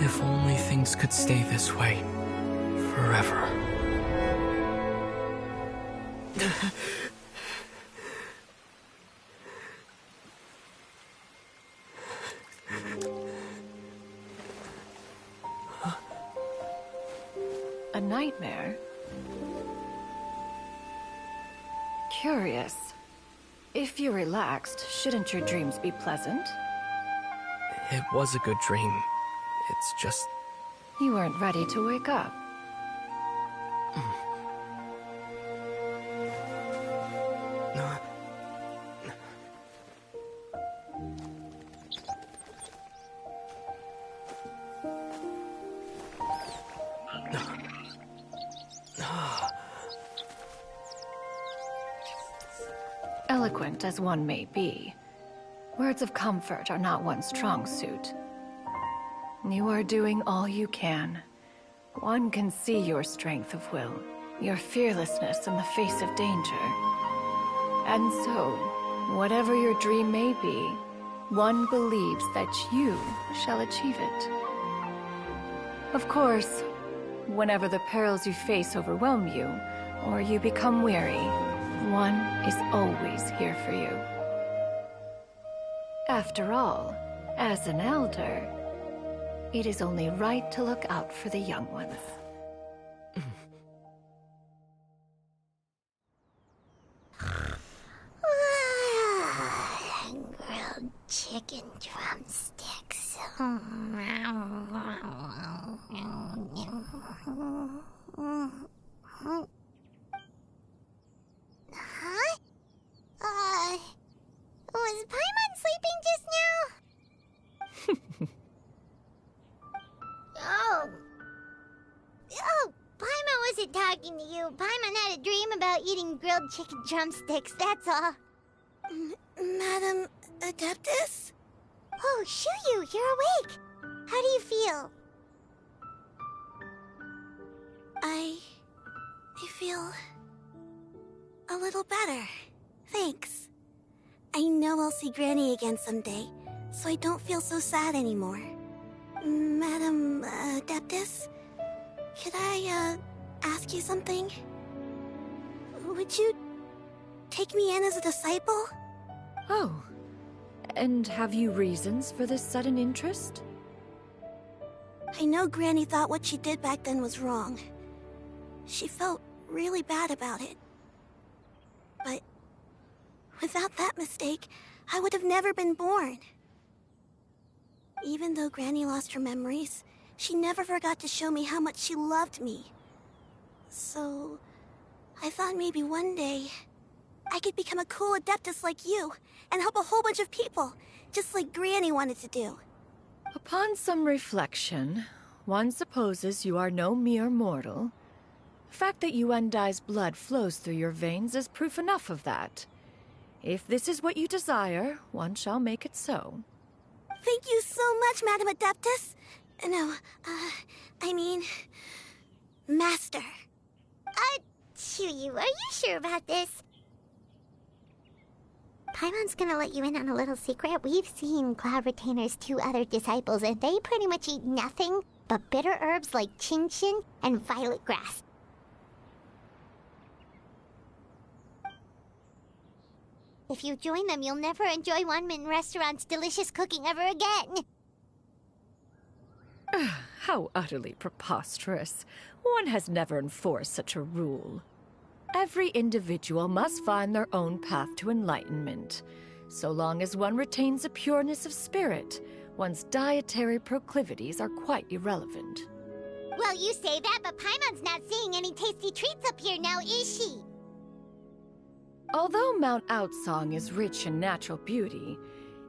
If only things could stay this way forever. A nightmare? Curious. If you're relaxed, shouldn't your dreams be pleasant? It was a good dream. It's just... You weren't ready to wake up. Eloquent as one may be, words of comfort are not one's strong suit. You are doing all you can. One can see your strength of will, your fearlessness in the face of danger. And so, whatever your dream may be, one believes that you shall achieve it. Of course, whenever the perils you face overwhelm you, or you become weary, one is always here for you. After all, as an elder, it is only right to look out for the young ones. Grilled chicken drumsticks. Huh? Was Paimon sleeping just now? Oh, Paimon wasn't talking to you. Paimon had a dream about eating grilled chicken drumsticks, that's all. Madam Adeptus? Oh, Xianyun, you're awake. How do you feel? I feel a little better. Thanks. I know I'll see Granny again someday, so I don't feel so sad anymore. Madam Adeptus, could I ask you something? Would you take me in as a disciple? Oh, and have you reasons for this sudden interest? I know Granny thought what she did back then was wrong. She felt really bad about it. But without that mistake, I would have never been born. Even though Granny lost her memories, she never forgot to show me how much she loved me. So, I thought maybe one day I could become a cool Adeptus like you and help a whole bunch of people, just like Granny wanted to do. Upon some reflection, one supposes you are no mere mortal. The fact that Yuendai's blood flows through your veins is proof enough of that. If this is what you desire, one shall make it so. Thank you so much, Madam Adeptus. No, I mean, Master. Xianyun, are you sure about this? Paimon's gonna let you in on a little secret. We've seen Cloudretainer's 2 other disciples, and they pretty much eat nothing but bitter herbs like genshin and violet grass. If you join them, you'll never enjoy Wanmin Restaurant's delicious cooking ever again. How utterly preposterous. One has never enforced such a rule. Every individual must find their own path to enlightenment. So long as one retains a pureness of spirit, one's dietary proclivities are quite irrelevant. Well, you say that, but Paimon's not seeing any tasty treats up here now, is she? Although Mount Outsong is rich in natural beauty,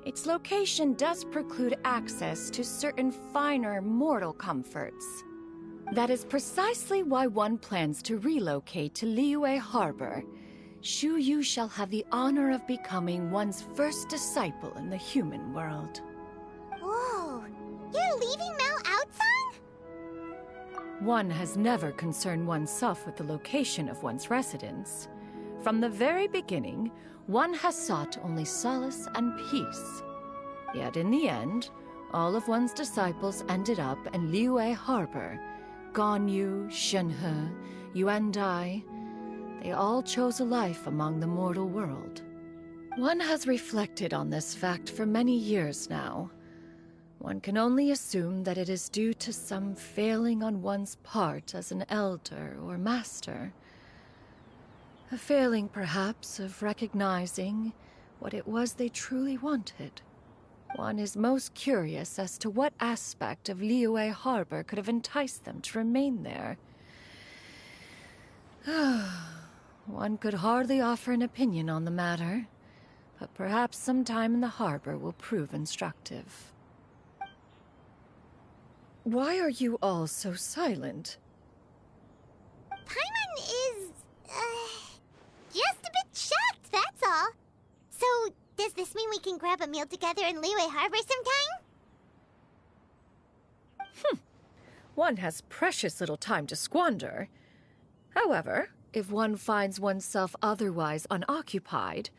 its location does preclude access to certain finer mortal comforts. That is precisely why one plans to relocate to Liyue Harbor. Xianyun shall have the honor of becoming one's first disciple in the human world. Whoa! You're leaving Mount Outsong? One has never concerned oneself with the location of one's residence. From the very beginning, one has sought only solace and peace. Yet in the end, all of one's disciples ended up in Liyue Harbor. Ganyu, Shenhe, Yuendai, they all chose a life among the mortal world. One has reflected on this fact for many years now. One can only assume that it is due to some failing on one's part as an elder or master. A failing, perhaps, of recognizing what it was they truly wanted. One is most curious as to what aspect of Liyue Harbor could have enticed them to remain there. One could hardly offer an opinion on the matter, but perhaps some time in the harbor will prove instructive. Why are you all so silent? Paimon is, just a bit shocked, that's all. So, does this mean we can grab a meal together in Liyue Harbor sometime? one has precious little time to squander. However, if one finds oneself otherwise unoccupied,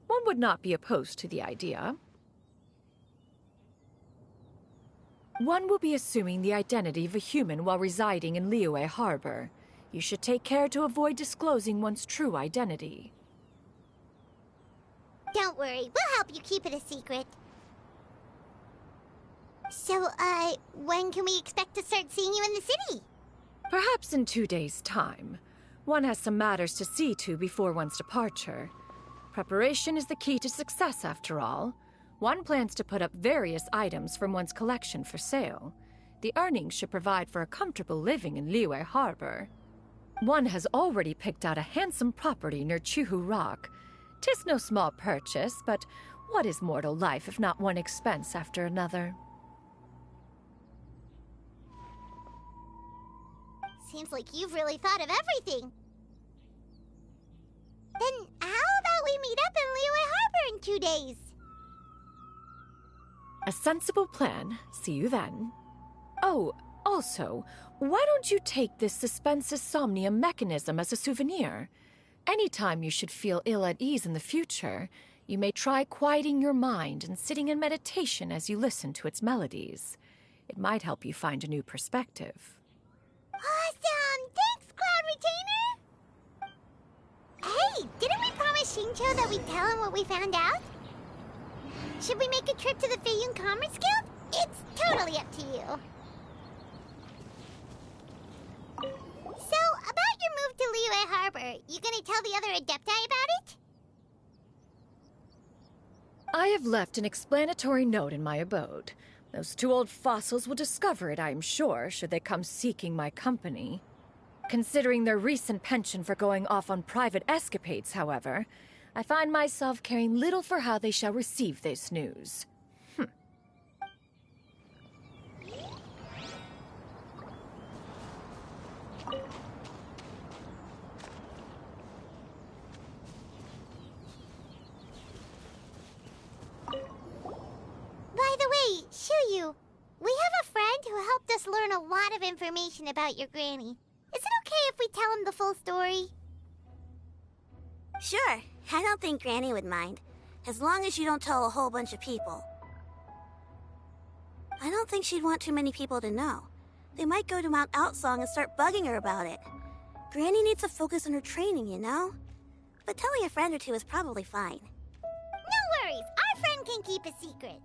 one would not be opposed to the idea. One will be assuming the identity of a human while residing in Liyue Harbor. You should take care to avoid disclosing one's true identity. Don't worry, we'll help you keep it a secret. So, when can we expect to start seeing you in the city? Perhaps in 2 days' time. One has some matters to see to before one's departure. Preparation is the key to success, after all. One plans to put up various items from one's collection for sale. The earnings should provide for a comfortable living in Liyue Harbor. One has already picked out a handsome property near Chuhu Rock. 'Tis no small purchase, but what is mortal life if not one expense after another? Seems like you've really thought of everything. Then how about we meet up in Liyue Harbor in 2 days? A sensible plan. See you then. Oh, also, why don't you take this suspense somnium mechanism as a souvenir? Anytime you should feel ill at ease in the future, you may try quieting your mind and sitting in meditation as you listen to its melodies. It might help you find a new perspective. Awesome! Thanks, Cloud Retainer! Hey, didn't we promise Xingqiu that we'd tell him what we found out? Should we make a trip to the Feiyun Commerce Guild? It's totally up to you. So, about your move to Liyue Harbor, you gonna tell the other Adepti about it? I have left an explanatory note in my abode. Those 2 old fossils will discover it, I am sure, should they come seeking my company. Considering their recent penchant for going off on private escapades, however, I find myself caring little for how they shall receive this news. By the way, Xianyun, we have a friend who helped us learn a lot of information about your granny. Is it okay if we tell him the full story? Sure, I don't think Granny would mind, as long as you don't tell a whole bunch of people. I don't think she'd want too many people to know. They might go to Mount Outsong and start bugging her about it. Granny needs to focus on her training, you know? But telling a friend or two is probably fine. No worries, our friend can keep a secret.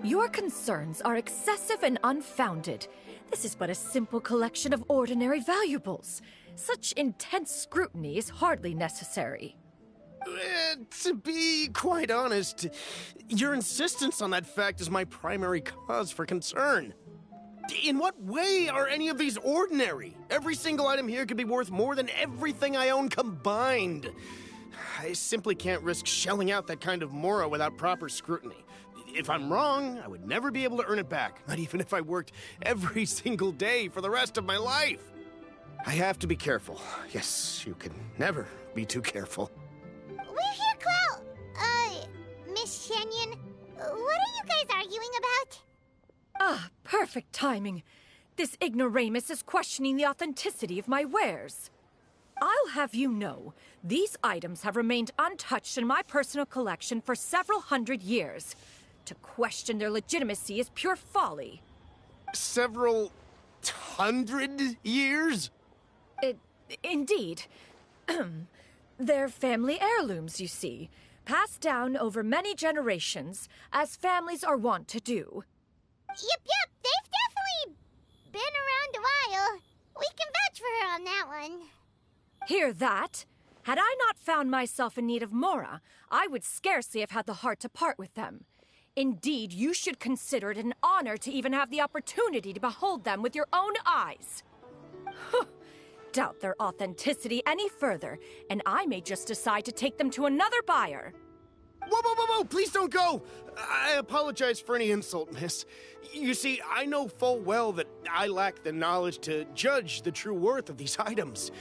Your concerns are excessive and unfounded. This is but a simple collection of ordinary valuables. Such intense scrutiny is hardly necessary. To be quite honest, your insistence on that fact is my primary cause for concern. In what way are any of these ordinary? Every single item here could be worth more than everything I own combined. I simply can't risk shelling out that kind of mora without proper scrutiny. If I'm wrong, I would never be able to earn it back, not even if I worked every single day for the rest of my life. I have to be careful. Yes, you can never be too careful. We're here, Miss Xianyun. What are you guys arguing about? Ah, perfect timing. This ignoramus is questioning the authenticity of my wares. I'll have you know, these items have remained untouched in my personal collection for several hundred years. To question their legitimacy is pure folly. Several hundred years? Indeed. They're family heirlooms, you see, passed down over many generations, as families are wont to do. Yep, they've definitely been around a while. We can vouch for her on that one. Hear that? Had I not found myself in need of mora, I would scarcely have had the heart to part with them. Indeed, you should consider it an honor to even have the opportunity to behold them with your own eyes. Doubt their authenticity any further, and I may just decide to take them to another buyer. Whoa, please don't go! I apologize for any insult, miss. You see, I know full well that I lack the knowledge to judge the true worth of these items.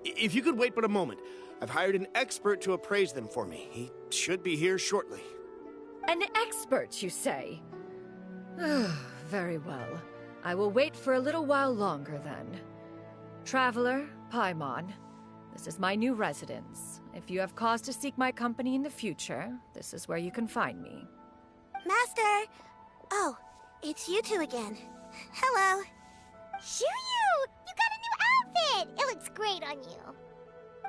If you could wait but a moment, I've hired an expert to appraise them for me. He should be here shortly. An expert, you say? Very well. I will wait for a little while longer, then. Traveler, Paimon, this is my new residence. If you have cause to seek my company in the future, this is where you can find me. Master! Oh, it's you two again. Hello. Xianyun! You got a new outfit! It looks great on you.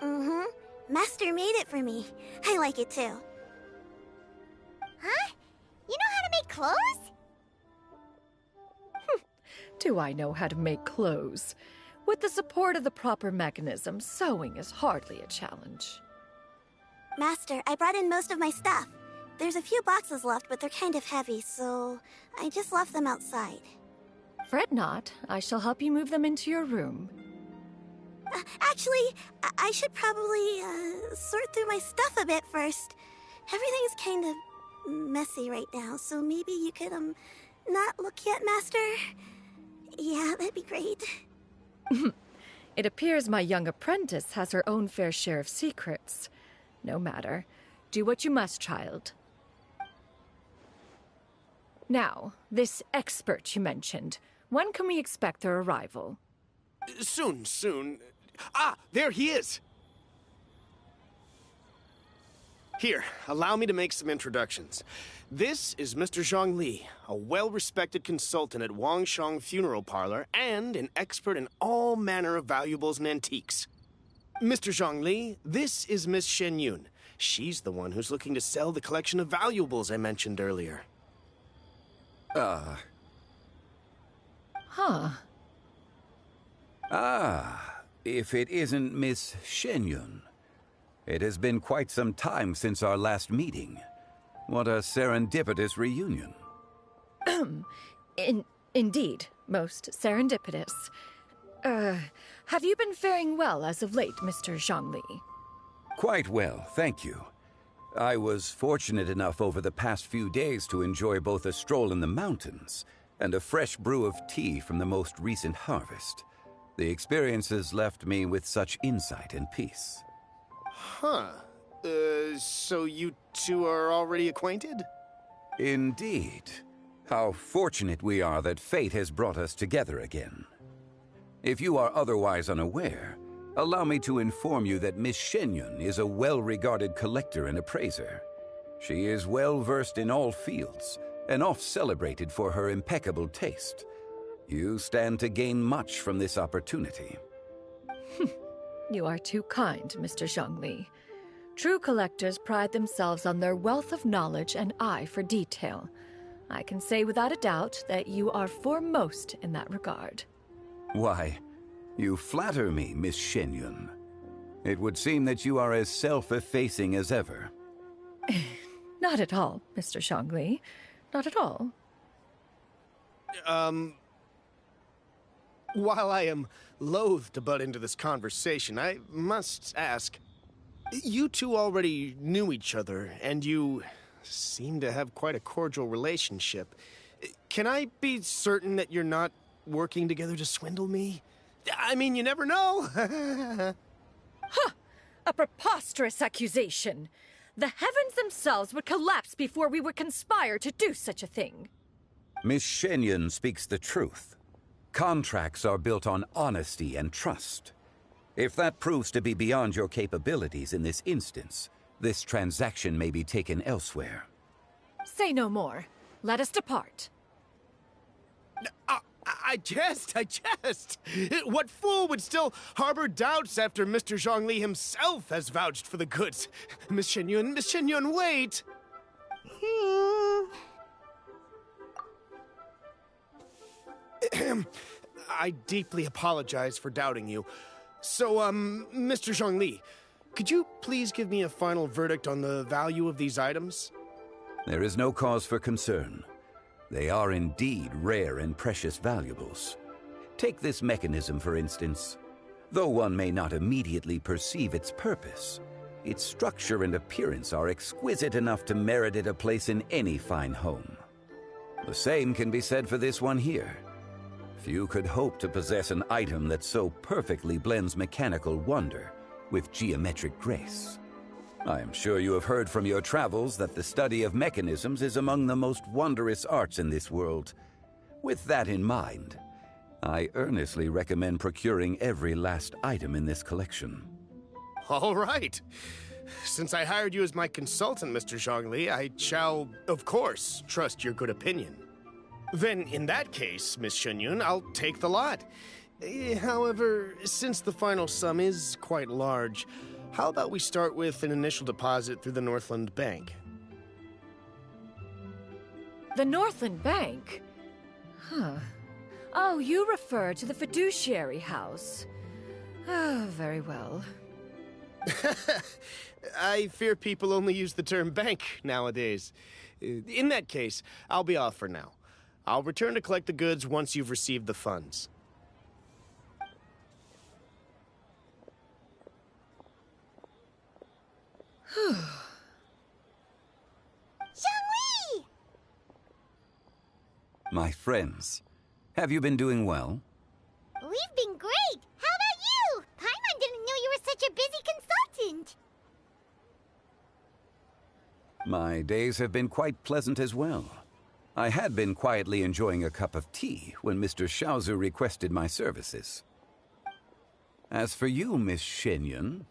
Mm-hmm. Master made it for me. I like it too. Huh? You know how to make clothes? Do I know how to make clothes? With the support of the proper mechanism, sewing is hardly a challenge. Master, I brought in most of my stuff. There's a few boxes left, but they're kind of heavy, so I just left them outside. Fret not. I shall help you move them into your room. Actually, I should probably sort through my stuff a bit first. Everything's kind of messy right now, so maybe you could, not look yet, Master? Yeah, that'd be great. It appears my young apprentice has her own fair share of secrets. No matter. Do what you must, child. Now, this expert you mentioned. When can we expect their arrival? Soon. Ah, there he is! Here, allow me to make some introductions. This is Mr. Zhongli, a well-respected consultant at Wangshang Funeral Parlor and an expert in all manner of valuables and antiques. Mr. Zhongli, this is Miss Xianyun. She's the one who's looking to sell the collection of valuables I mentioned earlier. Huh. Ah, if it isn't Miss Xianyun. It has been quite some time since our last meeting. What a serendipitous reunion. Indeed, most serendipitous. Have you been faring well as of late, Mr. Zhongli? Quite well, thank you. I was fortunate enough over the past few days to enjoy both a stroll in the mountains and a fresh brew of tea from the most recent harvest. The experiences left me with such insight and peace. Huh. So you two are already acquainted? Indeed. How fortunate we are that fate has brought us together again. If you are otherwise unaware, allow me to inform you that Miss Xianyun is a well-regarded collector and appraiser. She is well-versed in all fields, and oft-celebrated for her impeccable taste. You stand to gain much from this opportunity. You are too kind, Mr. Zhongli. True collectors pride themselves on their wealth of knowledge and eye for detail. I can say without a doubt that you are foremost in that regard. Why, you flatter me, Miss Xianyun. It would seem that you are as self-effacing as ever. Not at all, Mr. Zhongli. Not at all. While I am loath to butt into this conversation, I must ask, you two already knew each other, and you seem to have quite a cordial relationship. Can I be certain that you're not working together to swindle me? I mean, you never know. Huh! A preposterous accusation. The heavens themselves would collapse before we would conspire to do such a thing. Miss Xianyun speaks the truth. Contracts are built on honesty and trust. If that proves to be beyond your capabilities in this instance, this transaction may be taken elsewhere. Say no more. Let us depart. I jest. What fool would still harbor doubts after Mr. Zhongli himself has vouched for the goods? Miss Xianyun, wait! I deeply apologize for doubting you. So, Mr. Zhongli, could you please give me a final verdict on the value of these items? There is no cause for concern. They are indeed rare and precious valuables. Take this mechanism, for instance. Though one may not immediately perceive its purpose, its structure and appearance are exquisite enough to merit it a place in any fine home. The same can be said for this one here. Few could hope to possess an item that so perfectly blends mechanical wonder with geometric grace. I am sure you have heard from your travels that the study of mechanisms is among the most wondrous arts in this world. With that in mind, I earnestly recommend procuring every last item in this collection. All right. Since I hired you as my consultant, Mr. Zhongli, I shall, of course, trust your good opinion. Then, in that case, Miss Xianyun, I'll take the lot. However, since the final sum is quite large, how about we start with an initial deposit through the Northland Bank? The Northland Bank? Huh. Oh, you refer to the fiduciary house. Oh, very well. I fear people only use the term bank nowadays. In that case, I'll be off for now. I'll return to collect the goods once you've received the funds. Zhongli! My friends, have you been doing well? We've been great! How about you? Paimon didn't know you were such a busy consultant! My days have been quite pleasant as well. I had been quietly enjoying a cup of tea when Mr. Xiaozu requested my services. As for you, Miss Xianyun,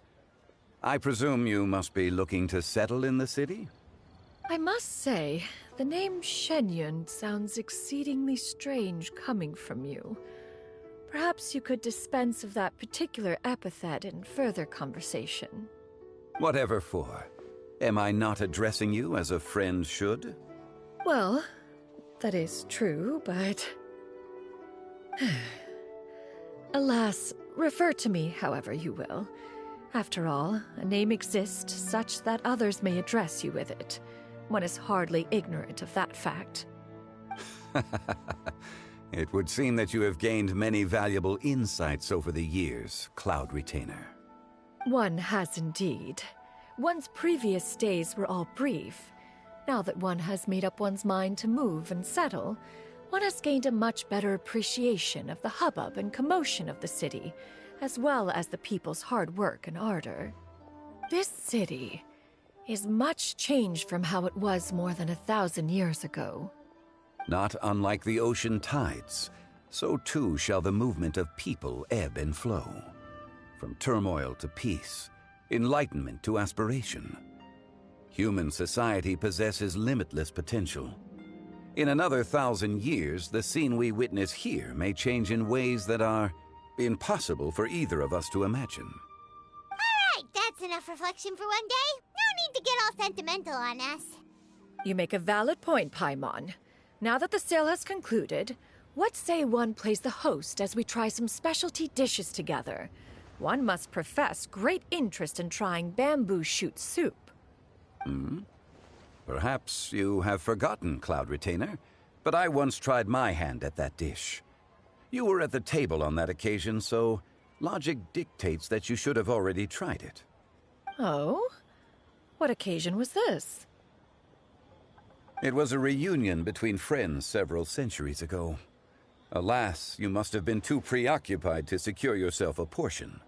I presume you must be looking to settle in the city? I must say, the name Xianyun sounds exceedingly strange coming from you. Perhaps you could dispense of that particular epithet in further conversation. Whatever for. Am I not addressing you as a friend should? Well, that is true, but... Alas, refer to me however you will. After all, a name exists such that others may address you with it. One is hardly ignorant of that fact. It would seem that you have gained many valuable insights over the years, cloudretainer. One has indeed. One's previous days were all brief. Now that one has made up one's mind to move and settle, one has gained a much better appreciation of the hubbub and commotion of the city, as well as the people's hard work and ardor. This city is much changed from how it was more than 1,000 years ago. Not unlike the ocean tides, so too shall the movement of people ebb and flow. From turmoil to peace, enlightenment to aspiration. Human society possesses limitless potential. In another 1,000 years, the scene we witness here may change in ways that are impossible for either of us to imagine. Alright, that's enough reflection for one day. No need to get all sentimental on us. You make a valid point, Paimon. Now that the sale has concluded, what say one plays the host as we try some specialty dishes together? One must profess great interest in trying bamboo shoot soup. Perhaps you have forgotten, Cloudretainer, but I once tried my hand at that dish. You were at the table on that occasion, so logic dictates that you should have already tried it. Oh? What occasion was this? It was a reunion between friends several centuries ago. Alas, you must have been too preoccupied to secure yourself a portion.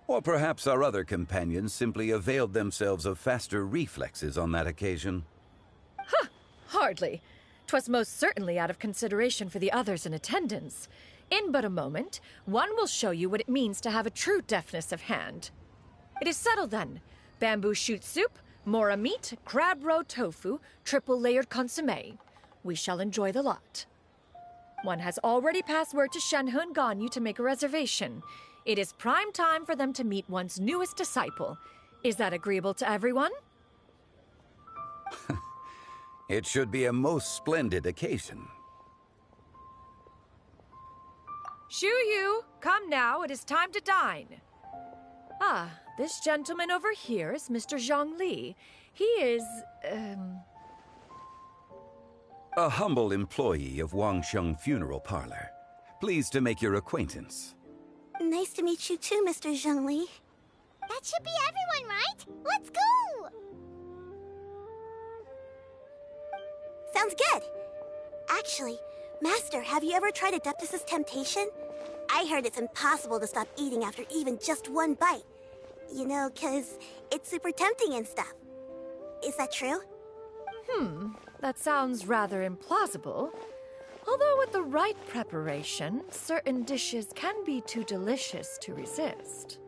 Or perhaps our other companions simply availed themselves of faster reflexes on that occasion. Huh! Hardly. 'Twas most certainly out of consideration for the others in attendance. In but a moment, one will show you what it means to have a true deftness of hand. It is settled then. Bamboo shoot soup, mora meat, crab roe tofu, triple-layered consommé. We shall enjoy the lot. One has already passed word to Xianyun and Ganyu to make a reservation. It is prime time for them to meet one's newest disciple. Is that agreeable to everyone? It should be a most splendid occasion. Xianyun, come now, it is time to dine. Ah, this gentleman over here is Mr. Zhongli. He is, A humble employee of Wangsheng Funeral Parlor. Pleased to make your acquaintance. Nice to meet you too, Mr. Zhongli. That should be everyone, right? Let's go! Sounds good. Actually, Master, have you ever tried Adeptus' temptation? I heard it's impossible to stop eating after even just one bite. You know, 'cause it's super tempting and stuff. Is that true? That sounds rather implausible. Although with the right preparation, certain dishes can be too delicious to resist.